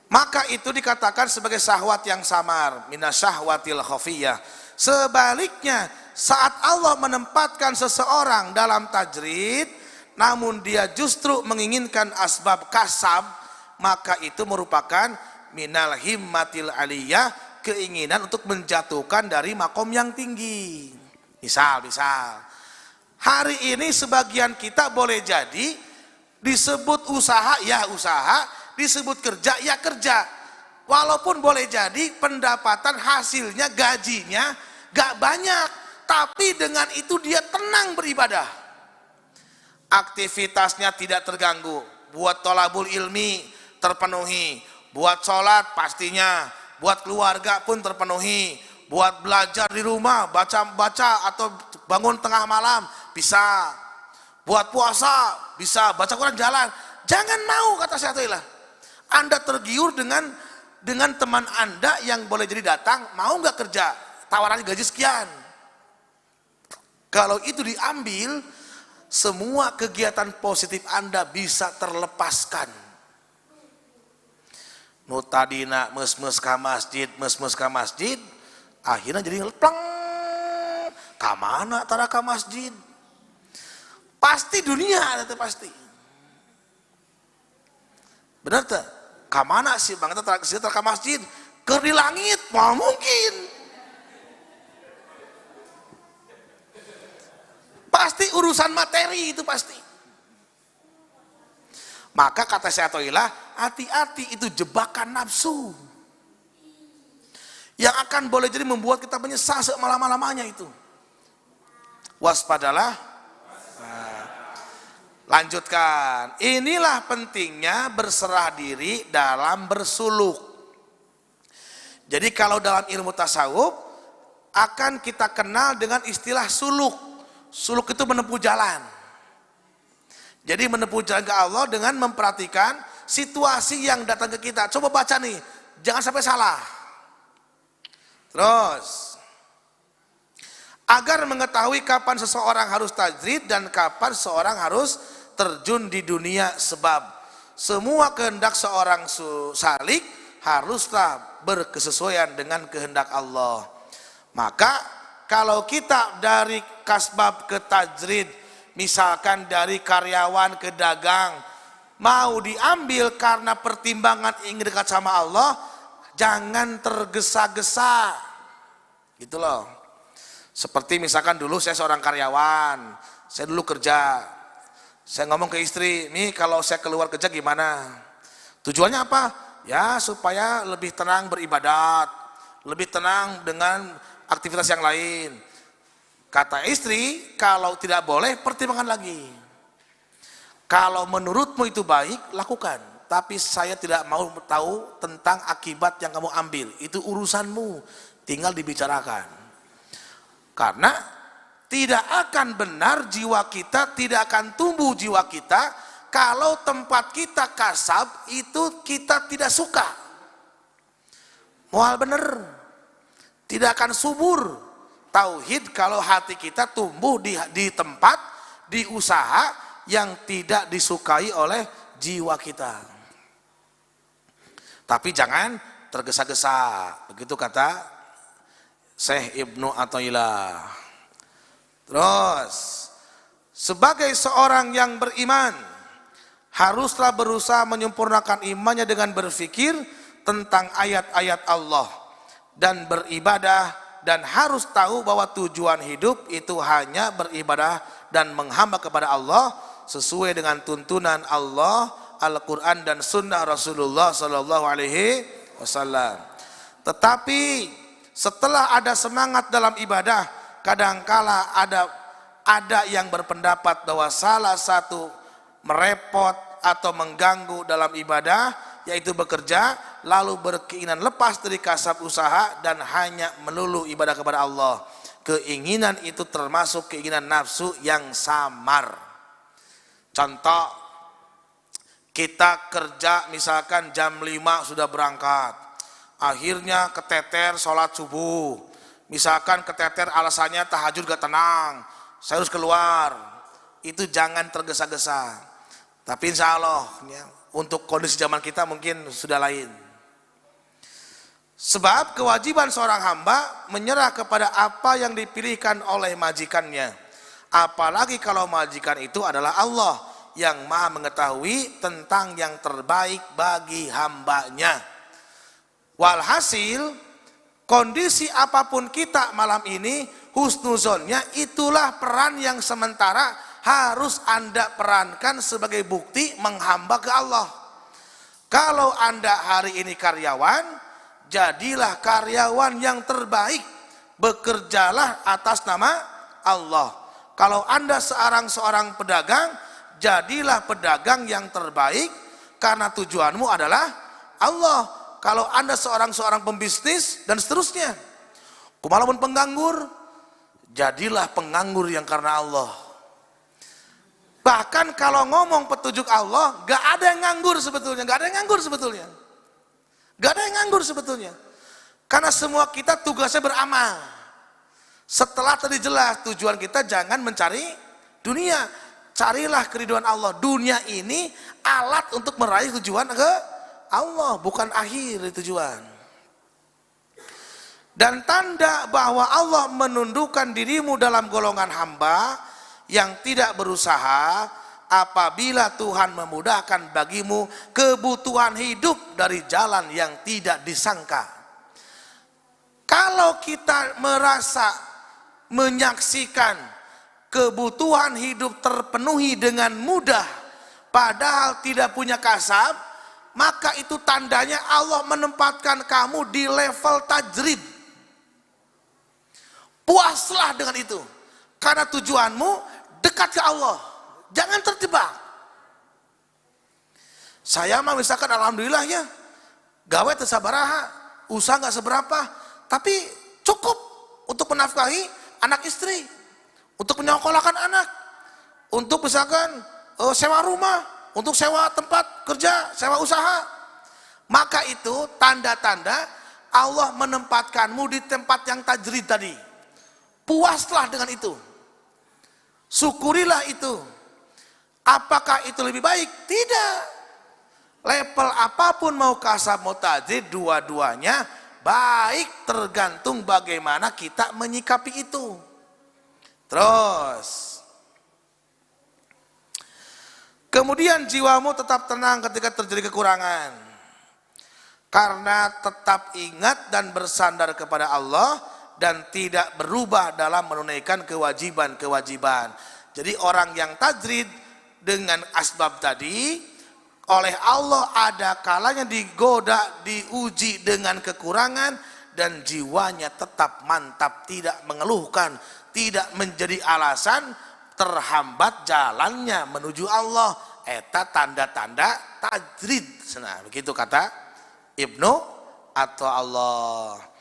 maka itu dikatakan sebagai syahwat yang samar, minasyahwatil khafiyah. Sebaliknya, saat Allah menempatkan seseorang dalam tajrid, namun dia justru menginginkan asbab kasab, maka itu merupakan minal himmatil aliyah, keinginan untuk menjatuhkan dari makom yang tinggi. Misal, hari ini sebagian kita boleh jadi disebut usaha, ya usaha, disebut kerja, ya kerja. Walaupun boleh jadi pendapatan hasilnya, gajinya gak banyak, tapi dengan itu dia tenang beribadah. Aktivitasnya tidak terganggu, buat tolabul ilmi terpenuhi, buat sholat pastinya, buat keluarga pun terpenuhi, buat belajar di rumah, baca-baca atau bangun tengah malam bisa, buat puasa bisa, baca Quran jalan. Jangan mau, kata Syafi'illah, Anda tergiur dengan teman Anda yang boleh jadi datang, mau nggak kerja, tawarannya gaji sekian. Kalau itu diambil, semua kegiatan positif Anda bisa terlepaskan. Nu tadina mes-mes ka masjid, akhirnya jadi pleng, kamana tara ka masjid. Pasti dunia, itu pasti. Benar tak? Kamana sih bang tara ka masjid? Keur di langit, mau mungkin. Pasti urusan materi itu pasti. Maka kata Syaikhullah, hati-hati, itu jebakan nafsu yang akan boleh jadi membuat kita menyesal semalam-lamanya itu. Waspadalah. Nah, lanjutkan. Inilah pentingnya berserah diri dalam bersuluk. Jadi kalau dalam ilmu tasawuf akan kita kenal dengan istilah suluk. Suluk itu menempuh jalan. Jadi menempuh jalan ke Allah dengan memperhatikan situasi yang datang ke kita. Coba baca nih, jangan sampai salah. Terus, agar mengetahui kapan seseorang harus tajrid dan kapan seseorang harus terjun di dunia sebab. Semua kehendak seorang salik haruslah berkesesuaian dengan kehendak Allah. Maka kalau kita dari kasbab ke tajrid, misalkan dari karyawan ke dagang, mau diambil karena pertimbangan ingin dekat sama Allah, jangan tergesa-gesa. Gitu loh. Seperti misalkan dulu saya seorang karyawan, saya dulu kerja, saya ngomong ke istri, nih kalau saya keluar kerja gimana? Tujuannya apa? Ya supaya lebih tenang beribadat, lebih tenang dengan aktivitas yang lain. Kata istri, kalau tidak boleh, pertimbangkan lagi. Kalau menurutmu itu baik, lakukan. Tapi saya tidak mau tahu tentang akibat yang kamu ambil. Itu urusanmu, tinggal dibicarakan. Karena tidak akan benar jiwa kita, tidak akan tumbuh jiwa kita, kalau tempat kita kasab, itu kita tidak suka. Mual bener, tidak akan subur. Tauhid kalau hati kita tumbuh di tempat, di usaha yang tidak disukai oleh jiwa kita. Tapi jangan tergesa-gesa. Begitu kata Syekh Ibnu Athaillah. Terus, sebagai seorang yang beriman, haruslah berusaha menyempurnakan imannya dengan berfikir tentang ayat-ayat Allah dan beribadah, dan harus tahu bahwa tujuan hidup itu hanya beribadah dan menghamba kepada Allah sesuai dengan tuntunan Allah, Al-Quran dan Sunnah Rasulullah Sallallahu Alaihi Wasallam. Tetapi setelah ada semangat dalam ibadah, kadangkala ada yang berpendapat bahwa salah satu merepot atau mengganggu dalam ibadah yaitu bekerja, lalu berkeinginan lepas dari kasab usaha dan hanya melulu ibadah kepada Allah. Keinginan itu termasuk keinginan nafsu yang samar. Contoh, kita kerja misalkan jam 5 sudah berangkat, akhirnya keteter sholat subuh, misalkan keteter alasannya tahajud gak tenang, saya harus keluar. Itu jangan tergesa-gesa. Tapi insya Allah ya, untuk kondisi zaman kita mungkin sudah lain. Sebab kewajiban seorang hamba menyerah kepada apa yang dipilihkan oleh majikannya. Apalagi kalau majikan itu adalah Allah yang maha mengetahui tentang yang terbaik bagi hambanya. Walhasil, kondisi apapun kita malam ini, husnuzonnya itulah peran yang sementara harus Anda perankan sebagai bukti menghamba ke Allah. Kalau Anda hari ini karyawan, jadilah karyawan yang terbaik, bekerjalah atas nama Allah. Kalau Anda seorang pedagang, jadilah pedagang yang terbaik karena tujuanmu adalah Allah. Kalau Anda seorang pembisnis dan seterusnya. Walaupun penganggur, jadilah penganggur yang karena Allah. Bahkan kalau ngomong petunjuk Allah, gak ada yang nganggur sebetulnya, gak ada yang nganggur sebetulnya. Gak ada yang nganggur sebetulnya. Karena semua kita tugasnya beramal. Setelah tadi jelas tujuan kita jangan mencari dunia. Carilah keridhaan Allah. Dunia ini alat untuk meraih tujuan ke Allah, bukan akhir tujuan. Dan tanda bahwa Allah menundukkan dirimu dalam golongan hamba yang tidak berusaha apabila Tuhan memudahkan bagimu kebutuhan hidup dari jalan yang tidak disangka. Kalau kita merasa menyaksikan kebutuhan hidup terpenuhi dengan mudah padahal tidak punya kasab, maka itu tandanya Allah menempatkan kamu di level tajrid. Puaslah dengan itu, karena tujuanmu dekat ke Allah, jangan terjebak. Saya mah misalkan alhamdulillah ya, gawe tersabaraha, usaha gak seberapa, tapi cukup untuk menafkahi anak istri, untuk menyekolahkan anak, untuk misalkan sewa rumah, untuk sewa tempat kerja, sewa usaha. Maka itu tanda-tanda Allah menempatkanmu di tempat yang tajrid tadi. Puaslah dengan itu. Syukurilah itu. Apakah itu lebih baik? Tidak. Level apapun mau kasab mau tajrid, dua-duanya baik, tergantung bagaimana kita menyikapi itu. Terus kemudian jiwamu tetap tenang ketika terjadi kekurangan, karena tetap ingat dan bersandar kepada Allah dan tidak berubah dalam menunaikan kewajiban-kewajiban. Jadi orang yang tajrid dengan asbab tadi, oleh Allah ada kalanya digoda, diuji dengan kekurangan, dan jiwanya tetap mantap, tidak mengeluhkan, tidak menjadi alasan terhambat jalannya menuju Allah. Eta tanda-tanda tajrid. Nah, begitu kata Ibnu Athaillah.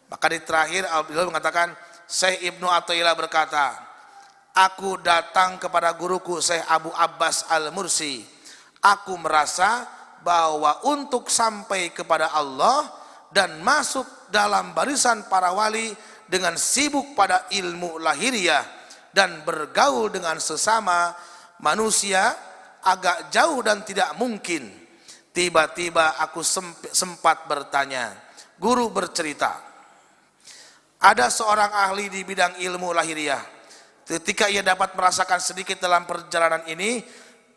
Maka di terakhir beliau mengatakan, Syekh Ibnu Athaillah berkata, aku datang kepada guruku Syekh Abu Abbas Al-Mursi. Aku merasa bahwa untuk sampai kepada Allah dan masuk dalam barisan para wali dengan sibuk pada ilmu lahiriah dan bergaul dengan sesama manusia agak jauh dan tidak mungkin. Tiba-tiba aku sempat bertanya. Guru bercerita, ada seorang ahli di bidang ilmu lahiriah. Ketika ia dapat merasakan sedikit dalam perjalanan ini,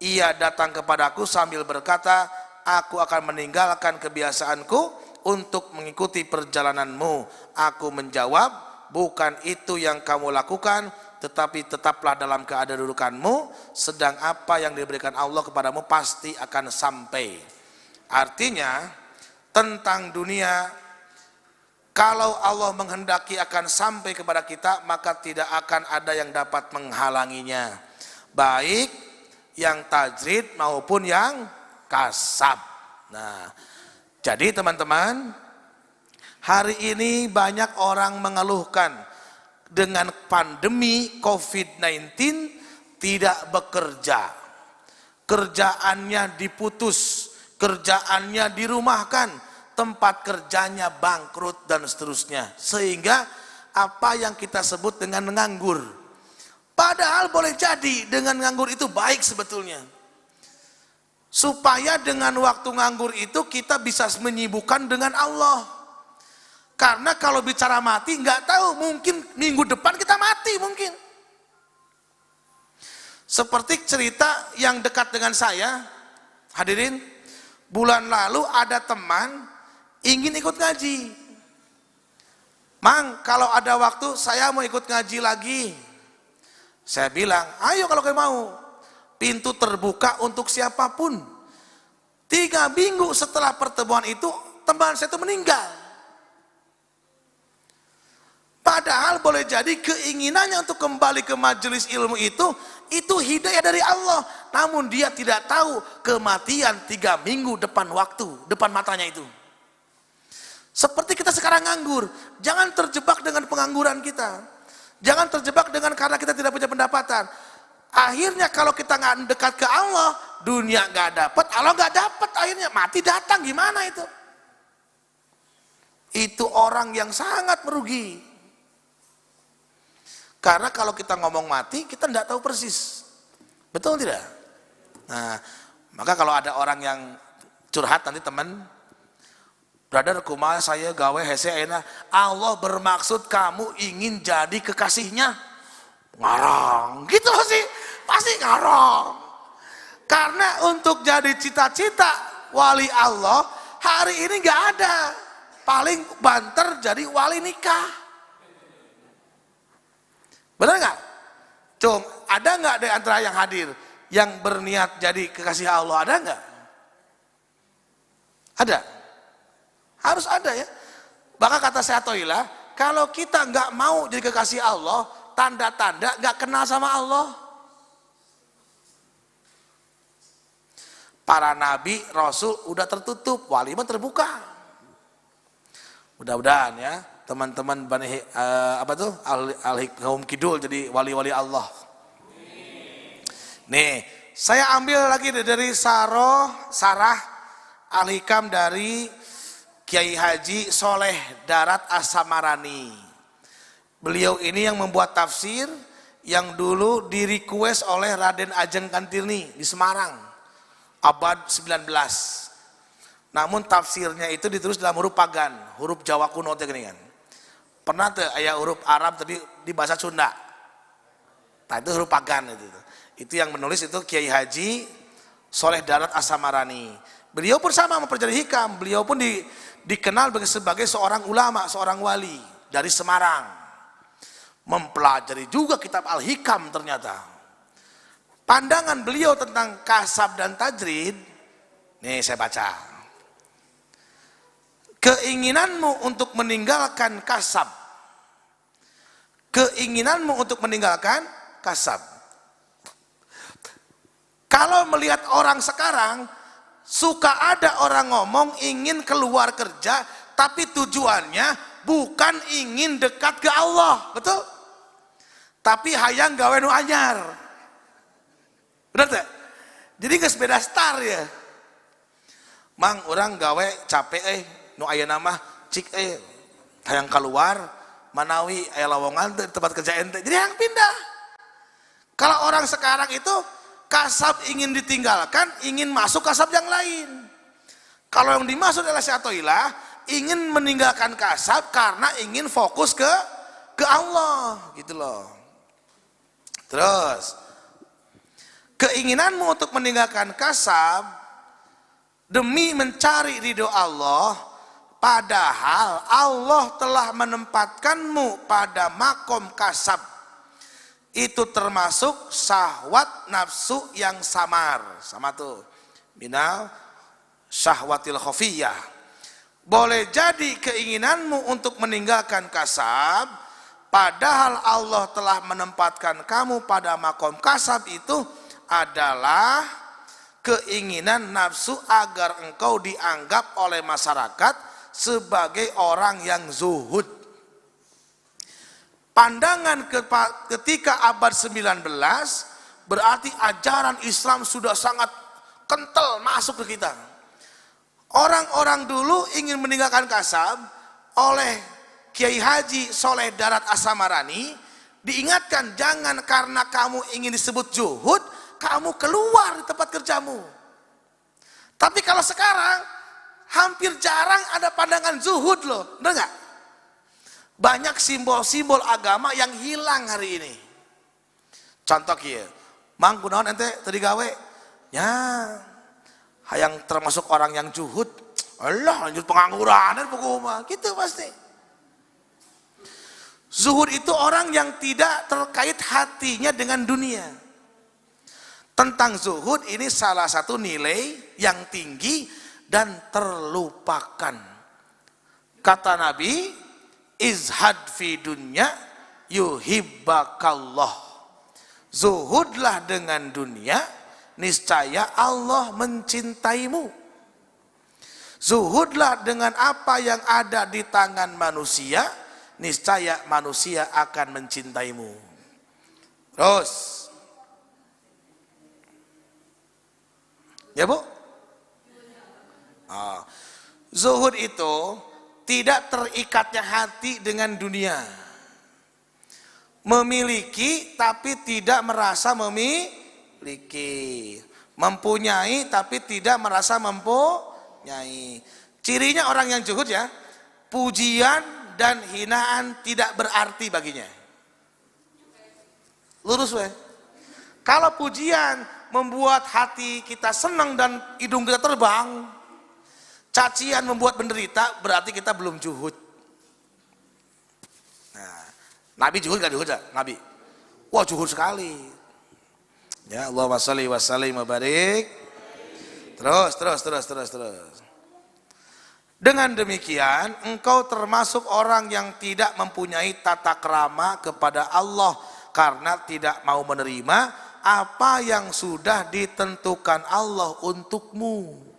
ia datang kepadaku sambil berkata, aku akan meninggalkan kebiasaanku untuk mengikuti perjalananmu. Aku menjawab, bukan itu yang kamu lakukan, tetapi tetaplah dalam kedudukanmu, sedang apa yang diberikan Allah kepadamu pasti akan sampai. Artinya, tentang dunia Kalau Allah menghendaki akan sampai kepada kita, maka tidak akan ada yang dapat menghalanginya, baik yang tajrid maupun yang kasab. Nah, jadi teman-teman, hari ini banyak orang mengeluhkan dengan pandemi COVID-19 tidak bekerja, kerjaannya diputus, kerjaannya dirumahkan, tempat kerjanya bangkrut dan seterusnya, sehingga apa yang kita sebut dengan nganggur. Padahal boleh jadi dengan nganggur itu baik sebetulnya, supaya dengan waktu nganggur itu kita bisa menyibukkan dengan Allah. Karena kalau bicara mati nggak tahu, mungkin minggu depan kita mati mungkin. Seperti cerita yang dekat dengan saya, hadirin, bulan lalu ada teman ingin ikut ngaji. Mang, kalau ada waktu saya mau ikut ngaji lagi. Saya bilang, ayo kalau kau mau. Pintu terbuka untuk siapapun. 3 minggu setelah pertemuan itu, teman saya itu meninggal. Padahal boleh jadi keinginannya untuk kembali ke majelis ilmu itu hidayah dari Allah. Namun dia tidak tahu kematian 3 minggu depan waktu, depan matanya itu. Seperti kita sekarang nganggur, jangan terjebak dengan pengangguran kita. Jangan terjebak dengan karena kita tidak punya pendapatan. Akhirnya kalau kita nggak dekat ke Allah, dunia nggak dapat, Allah nggak dapat, akhirnya mati datang, gimana itu? Itu orang yang sangat merugi. Karena kalau kita ngomong mati, kita nggak tahu persis, betul tidak? Nah, maka kalau ada orang yang curhat nanti teman, brother kumaha saya gawe hese enak, Allah bermaksud kamu ingin jadi kekasihnya, ngarang, gitu sih, pasti ngarang. Karena untuk jadi cita-cita wali Allah hari ini nggak ada, paling banter jadi wali nikah. Benar nggak? Cung, ada nggak di antara yang hadir yang berniat jadi kekasih Allah? Ada nggak? Ada. Harus ada ya. Bahkan kata Syekh Athaillah, kalau kita nggak mau jadi kekasih Allah, tanda-tanda nggak kenal sama Allah. Para nabi, rasul udah tertutup, wali mah terbuka. Mudah-mudahan ya teman-teman Bani Al-Hikam Kidul jadi wali-wali Allah. Nih, saya ambil lagi dari Sarah Al-Hikam dari Kiai Haji Soleh Darat As-Samarani. Beliau ini yang membuat tafsir yang dulu di-request oleh Raden Ajeng Kantirni di Semarang abad 19. Namun tafsirnya itu ditulis dalam huruf Pagan, huruf Jawa kuno kan. Pernah tuh ayat huruf Arab tapi di bahasa Sunda. Nah itu huruf Pagan itu. Itu yang menulis itu Kiai Haji Soleh Darat As-Samarani. Beliau pun sama mempelajari hikam. Beliau pun dikenal sebagai seorang ulama, seorang wali dari Semarang. Mempelajari juga kitab Al-Hikam ternyata. Pandangan beliau tentang kasab dan tajrid, nih saya baca. Keinginanmu untuk meninggalkan kasab. Keinginanmu untuk meninggalkan kasab. Kalau melihat orang sekarang, suka ada orang ngomong ingin keluar kerja, tapi tujuannya bukan ingin dekat ke Allah, betul? Tapi hayang gawe nu anyar. Benar tak? Jadi geus beda star ya. Mang orang gawe capek nu aya nama cik hayang keluar manawi aya lowongan di tempat kerja ente. Jadi hayang pindah. Kalau orang sekarang itu kasab ingin ditinggalkan, ingin masuk kasab yang lain. Kalau yang dimaksud adalah Syekh Athaillah ingin meninggalkan kasab karena ingin fokus ke Allah, gitu loh. Terus keinginanmu untuk meninggalkan kasab demi mencari ridho Allah, padahal Allah telah menempatkanmu pada makom kasab. Itu termasuk syahwat nafsu yang samar. Sama tuh. Minal syahwatil khafiyah. boleh jadi keinginanmu untuk meninggalkan kasab, padahal Allah telah menempatkan kamu pada makom kasab, itu adalah keinginan nafsu agar engkau dianggap oleh masyarakat sebagai orang yang zuhud. Pandangan ketika abad 19 berarti ajaran Islam sudah sangat kental masuk ke kita. Orang-orang dulu ingin meninggalkan kasab, oleh Kiai Haji Soleh Darat Asamarani diingatkan, jangan karena kamu ingin disebut zuhud kamu keluar di tempat kerjamu. Tapi kalau sekarang hampir jarang ada pandangan zuhud loh, benar nggak? Banyak simbol-simbol agama yang hilang hari ini. Contoh kia, mang kunaon ente tadi gawe, ya, yang termasuk orang yang zuhud, Allah lanjut pengangguran dan pokoknya, gitu pasti. Zuhud itu orang yang tidak terkait hatinya dengan dunia. Tentang zuhud ini salah satu nilai yang tinggi dan terlupakan. Kata Nabi, izhad fi dunya yuhibbakallah. Zuhudlah dengan dunia, niscaya Allah mencintaimu. Zuhudlah dengan apa yang ada di tangan manusia, niscaya manusia akan mencintaimu. Terus, ya Bu? Zuhud itu tidak terikatnya hati dengan dunia. Memiliki tapi tidak merasa memiliki. Mempunyai tapi tidak merasa mempunyai. Cirinya orang yang zuhud ya, pujian dan hinaan tidak berarti baginya. Lurus weh. Kalau pujian membuat hati kita senang dan hidung kita terbang, cacian membuat menderita, berarti kita belum zuhud. Nah, Nabi zuhud gak zuhud? Nabi, wah zuhud sekali. Ya, Allahumma sholli wa sallim wa barik. Terus. Dengan demikian, engkau termasuk orang yang tidak mempunyai tata krama kepada Allah karena tidak mau menerima apa yang sudah ditentukan Allah untukmu.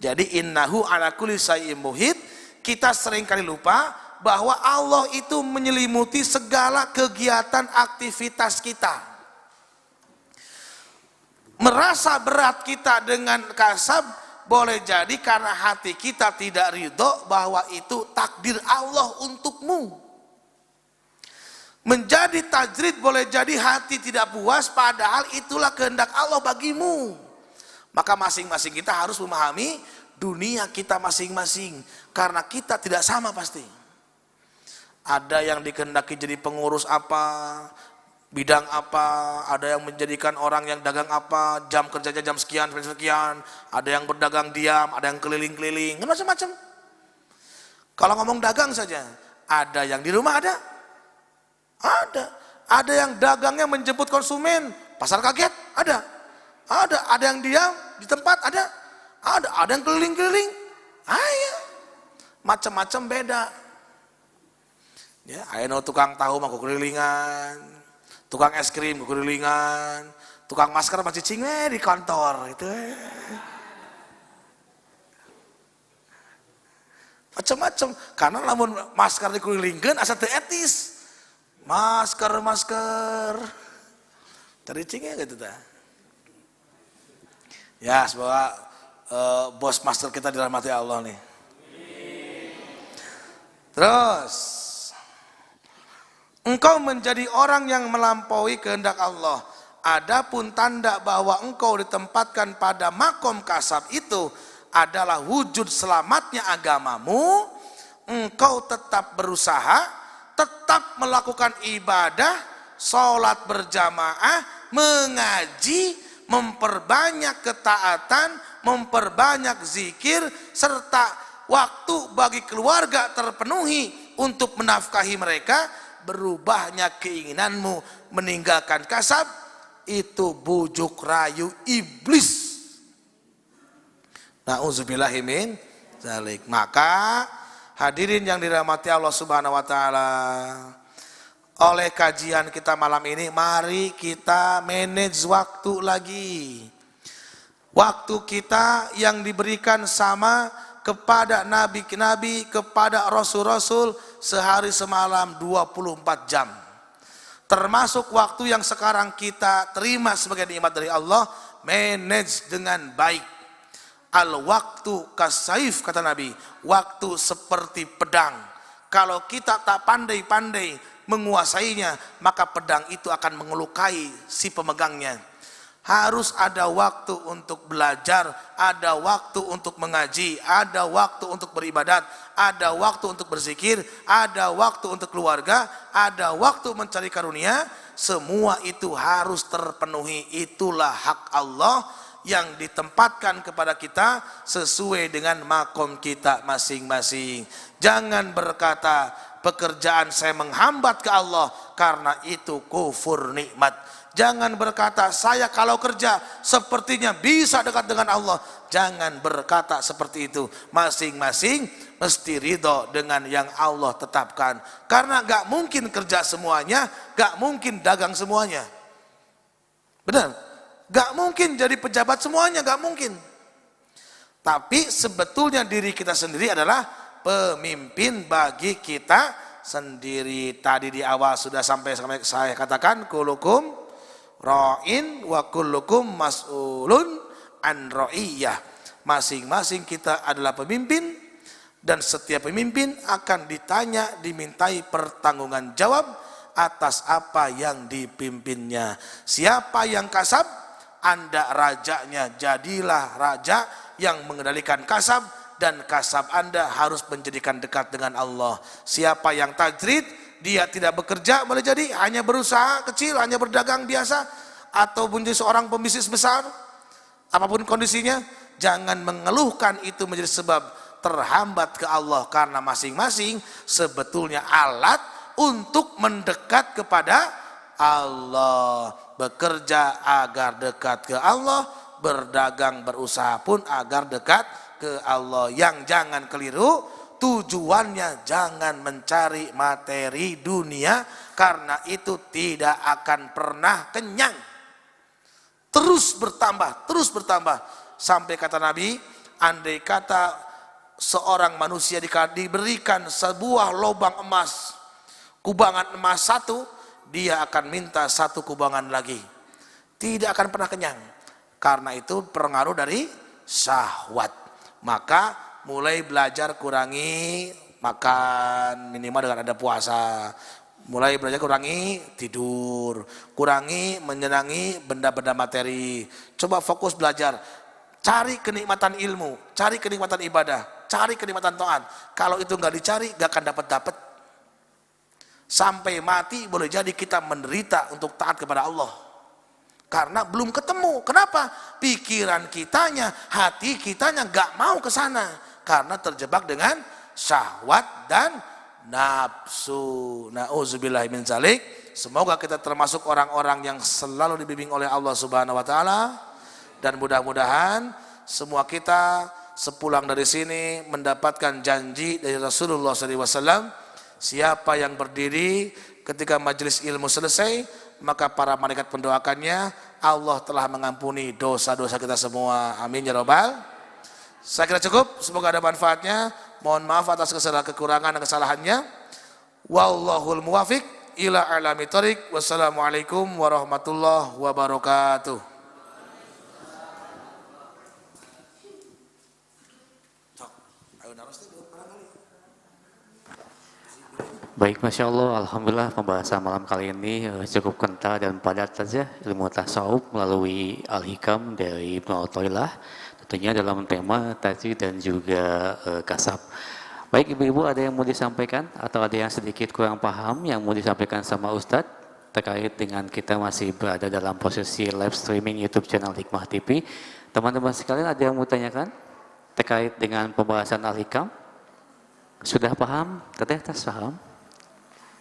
Jadi innahu ala kulli syai'in muhit, kita seringkali lupa bahwa Allah itu menyelimuti segala kegiatan aktivitas kita. Merasa berat kita dengan kasab boleh jadi karena hati kita tidak ridho bahwa itu takdir Allah untukmu. Menjadi tajrid boleh jadi hati tidak puas padahal itulah kehendak Allah bagimu. Maka masing-masing kita harus memahami dunia kita masing-masing, karena kita tidak sama pasti. Ada yang dikehendaki jadi pengurus apa, bidang apa, ada yang menjadikan orang yang dagang apa, jam kerjanya jam sekian, ada yang berdagang diam, ada yang keliling-keliling, macam-macam. Kalau ngomong dagang saja, ada yang di rumah ada yang dagangnya menjemput konsumen, pasar kaget, ada yang diam di tempat, ada yang keliling-keliling, macam-macam beda. Ya, ayo tukang tahu mah kelilingan, tukang es krim kelilingan, tukang masker masih cicing di kantor itu. Macam-macam, karena lamun masker dikelilingkeun asa teu etis. Masker tericingnya gitu dah. Ya, semoga bos masker kita dirahmati Allah nih. Terus, engkau menjadi orang yang melampaui kehendak Allah. Adapun tanda bahwa engkau ditempatkan pada makom kasab itu adalah wujud selamatnya agamamu. Engkau tetap berusaha, tetap melakukan ibadah, sholat berjamaah, mengaji, memperbanyak ketaatan, memperbanyak zikir, serta waktu bagi keluarga terpenuhi untuk menafkahi mereka. Berubahnya keinginanmu meninggalkan kasab, itu bujuk rayu iblis. Na'udzubillahi min zalik. Maka hadirin yang dirahmati Allah Subhanahu wa taala, oleh kajian kita malam ini, mari kita manage waktu lagi. Waktu kita yang diberikan sama kepada nabi-nabi, kepada rasul-rasul sehari semalam 24 jam. Termasuk waktu yang sekarang kita terima sebagai nikmat dari Allah, manage dengan baik. Al-waktu kasaif, kata Nabi, waktu seperti pedang. Kalau kita tak pandai-pandai menguasainya, maka pedang itu akan mengelukai si pemegangnya. Harus ada waktu untuk belajar, ada waktu untuk mengaji, ada waktu untuk beribadat, ada waktu untuk berzikir, ada waktu untuk keluarga, ada waktu mencari karunia. Semua itu harus terpenuhi. Itulah hak Allah yang ditempatkan kepada kita sesuai dengan makom kita masing-masing. Jangan berkata pekerjaan saya menghambat ke Allah, karena itu kufur nikmat. Jangan berkata saya kalau kerja sepertinya bisa dekat dengan Allah. Jangan berkata seperti itu. Masing-masing mesti ridho dengan yang Allah tetapkan. Karena gak mungkin kerja semuanya, gak mungkin dagang semuanya. Benar? Gak mungkin jadi pejabat semuanya, gak mungkin. Tapi sebetulnya diri kita sendiri adalah pemimpin bagi kita sendiri. Tadi di awal sudah sampai saya katakan, kulukum ra'in wa kullukum mas'ulun an ra'iyah. Masing-masing kita adalah pemimpin, dan setiap pemimpin akan ditanya, dimintai pertanggungjawaban jawab atas apa yang dipimpinnya. Siapa yang kasab, Anda rajanya, jadilah raja yang mengendalikan kasab, dan kasab Anda harus menjadikan dekat dengan Allah. Siapa yang tajrid, dia tidak bekerja, boleh jadi hanya berusaha kecil, hanya berdagang biasa, atau menjadi seorang pembisnis besar, apapun kondisinya, jangan mengeluhkan itu menjadi sebab terhambat ke Allah, karena masing-masing sebetulnya alat untuk mendekat kepada Allah. Bekerja agar dekat ke Allah, berdagang berusaha pun agar dekat ke Allah. Yang jangan keliru, tujuannya jangan mencari materi dunia, karena itu tidak akan pernah kenyang. Terus bertambah, terus bertambah. Sampai kata Nabi, andai kata seorang manusia diberikan sebuah lubang emas, kubangan emas satu, dia akan minta satu kubangan lagi. Tidak akan pernah kenyang. Karena itu pengaruh dari syahwat. Maka mulai belajar kurangi makan, minimal dengan ada puasa. Mulai belajar kurangi tidur, kurangi menyenangi benda-benda materi. Coba fokus belajar, cari kenikmatan ilmu, cari kenikmatan ibadah, cari kenikmatan taat. Kalau itu nggak dicari, nggak akan dapat. Sampai mati boleh jadi kita menderita untuk taat kepada Allah, karena belum ketemu. Kenapa? Pikiran kitanya, hati kitanya nggak mau ke sana, karena terjebak dengan syahwat dan nafsu. Nauzubillahi min dzalik. Semoga kita termasuk orang-orang yang selalu dibimbing oleh Allah Subhanahu wa taala, dan mudah-mudahan semua kita sepulang dari sini mendapatkan janji dari Rasulullah SAW. Siapa yang berdiri ketika majelis ilmu selesai, maka para malaikat mendoakannya, Allah telah mengampuni dosa-dosa kita semua. Amin ya rabbal. Saya kira cukup, semoga ada manfaatnya. Mohon maaf atas kesalahan, kekurangan dan kesalahannya. Wallahul muwafiq ila a'lamit thoriq. Wassalamualaikum warahmatullahi wabarakatuh. Baik, Masya Allah, Alhamdulillah pembahasan malam kali ini cukup kental dan padat saja ilmu tasawuf melalui Al-Hikam dari Ibnu Athaillah, tentunya dalam tema tajwid dan juga kasab. Baik ibu-ibu, ada yang mau disampaikan atau ada yang sedikit kurang paham yang mau disampaikan sama Ustadz terkait dengan kita masih berada dalam posisi live streaming YouTube channel Hikmah TV. Teman-teman sekalian, ada yang mau tanyakan terkait dengan pembahasan Al-Hikam? Sudah paham? Teteh tas paham?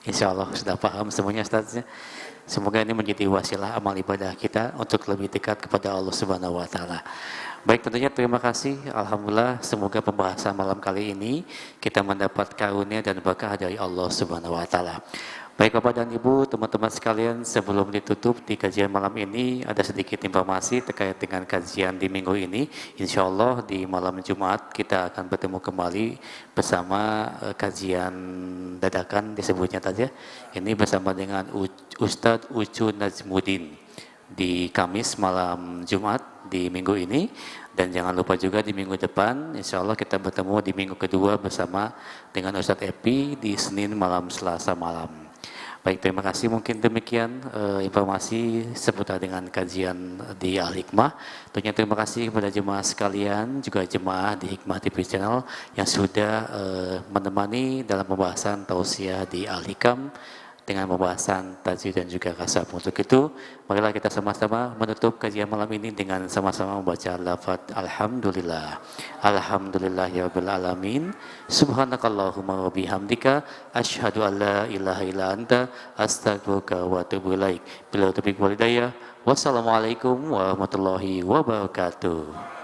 Insya Allah sudah paham semuanya Ustaz. Semoga ini menjadi wasilah amal ibadah kita untuk lebih dekat kepada Allah Subhanahu wa taala. Baik, tentunya terima kasih. Alhamdulillah, semoga pembahasan malam kali ini kita mendapat karunia dan berkah dari Allah Subhanahu wa taala. Baik Bapak dan Ibu, teman-teman sekalian, sebelum ditutup di kajian malam ini ada sedikit informasi terkait dengan kajian di minggu ini. Insya Allah di malam Jumat kita akan bertemu kembali bersama kajian dadakan disebutnya tadi. Ini bersama dengan Ustadz Ucu Najmuddin di Kamis malam Jumat di minggu ini. Dan jangan lupa juga di minggu depan, insya Allah kita bertemu di minggu kedua bersama dengan Ustadz Epi di Senin malam Selasa malam. Baik, terima kasih. Mungkin demikian informasi seputar dengan kajian di Al-Hikmah. Tentunya terima kasih kepada jemaah sekalian, juga jemaah di Hikmah TV Channel yang sudah menemani dalam pembahasan tausiah di Al-Hikam dengan pembahasan tajwid dan juga kasab. Untuk itu, marilah kita sama-sama menutup kajian malam ini dengan sama-sama membaca lafaz Alhamdulillah. Alhamdulillahirabbil alamin. Subhanakallahumma wa bihamdika asyhadu an la ilaha illa anta astaghfiruka wa atubu ilaik. Bila taufiq wal hidayah. Wassalamualaikum warahmatullahi wabarakatuh.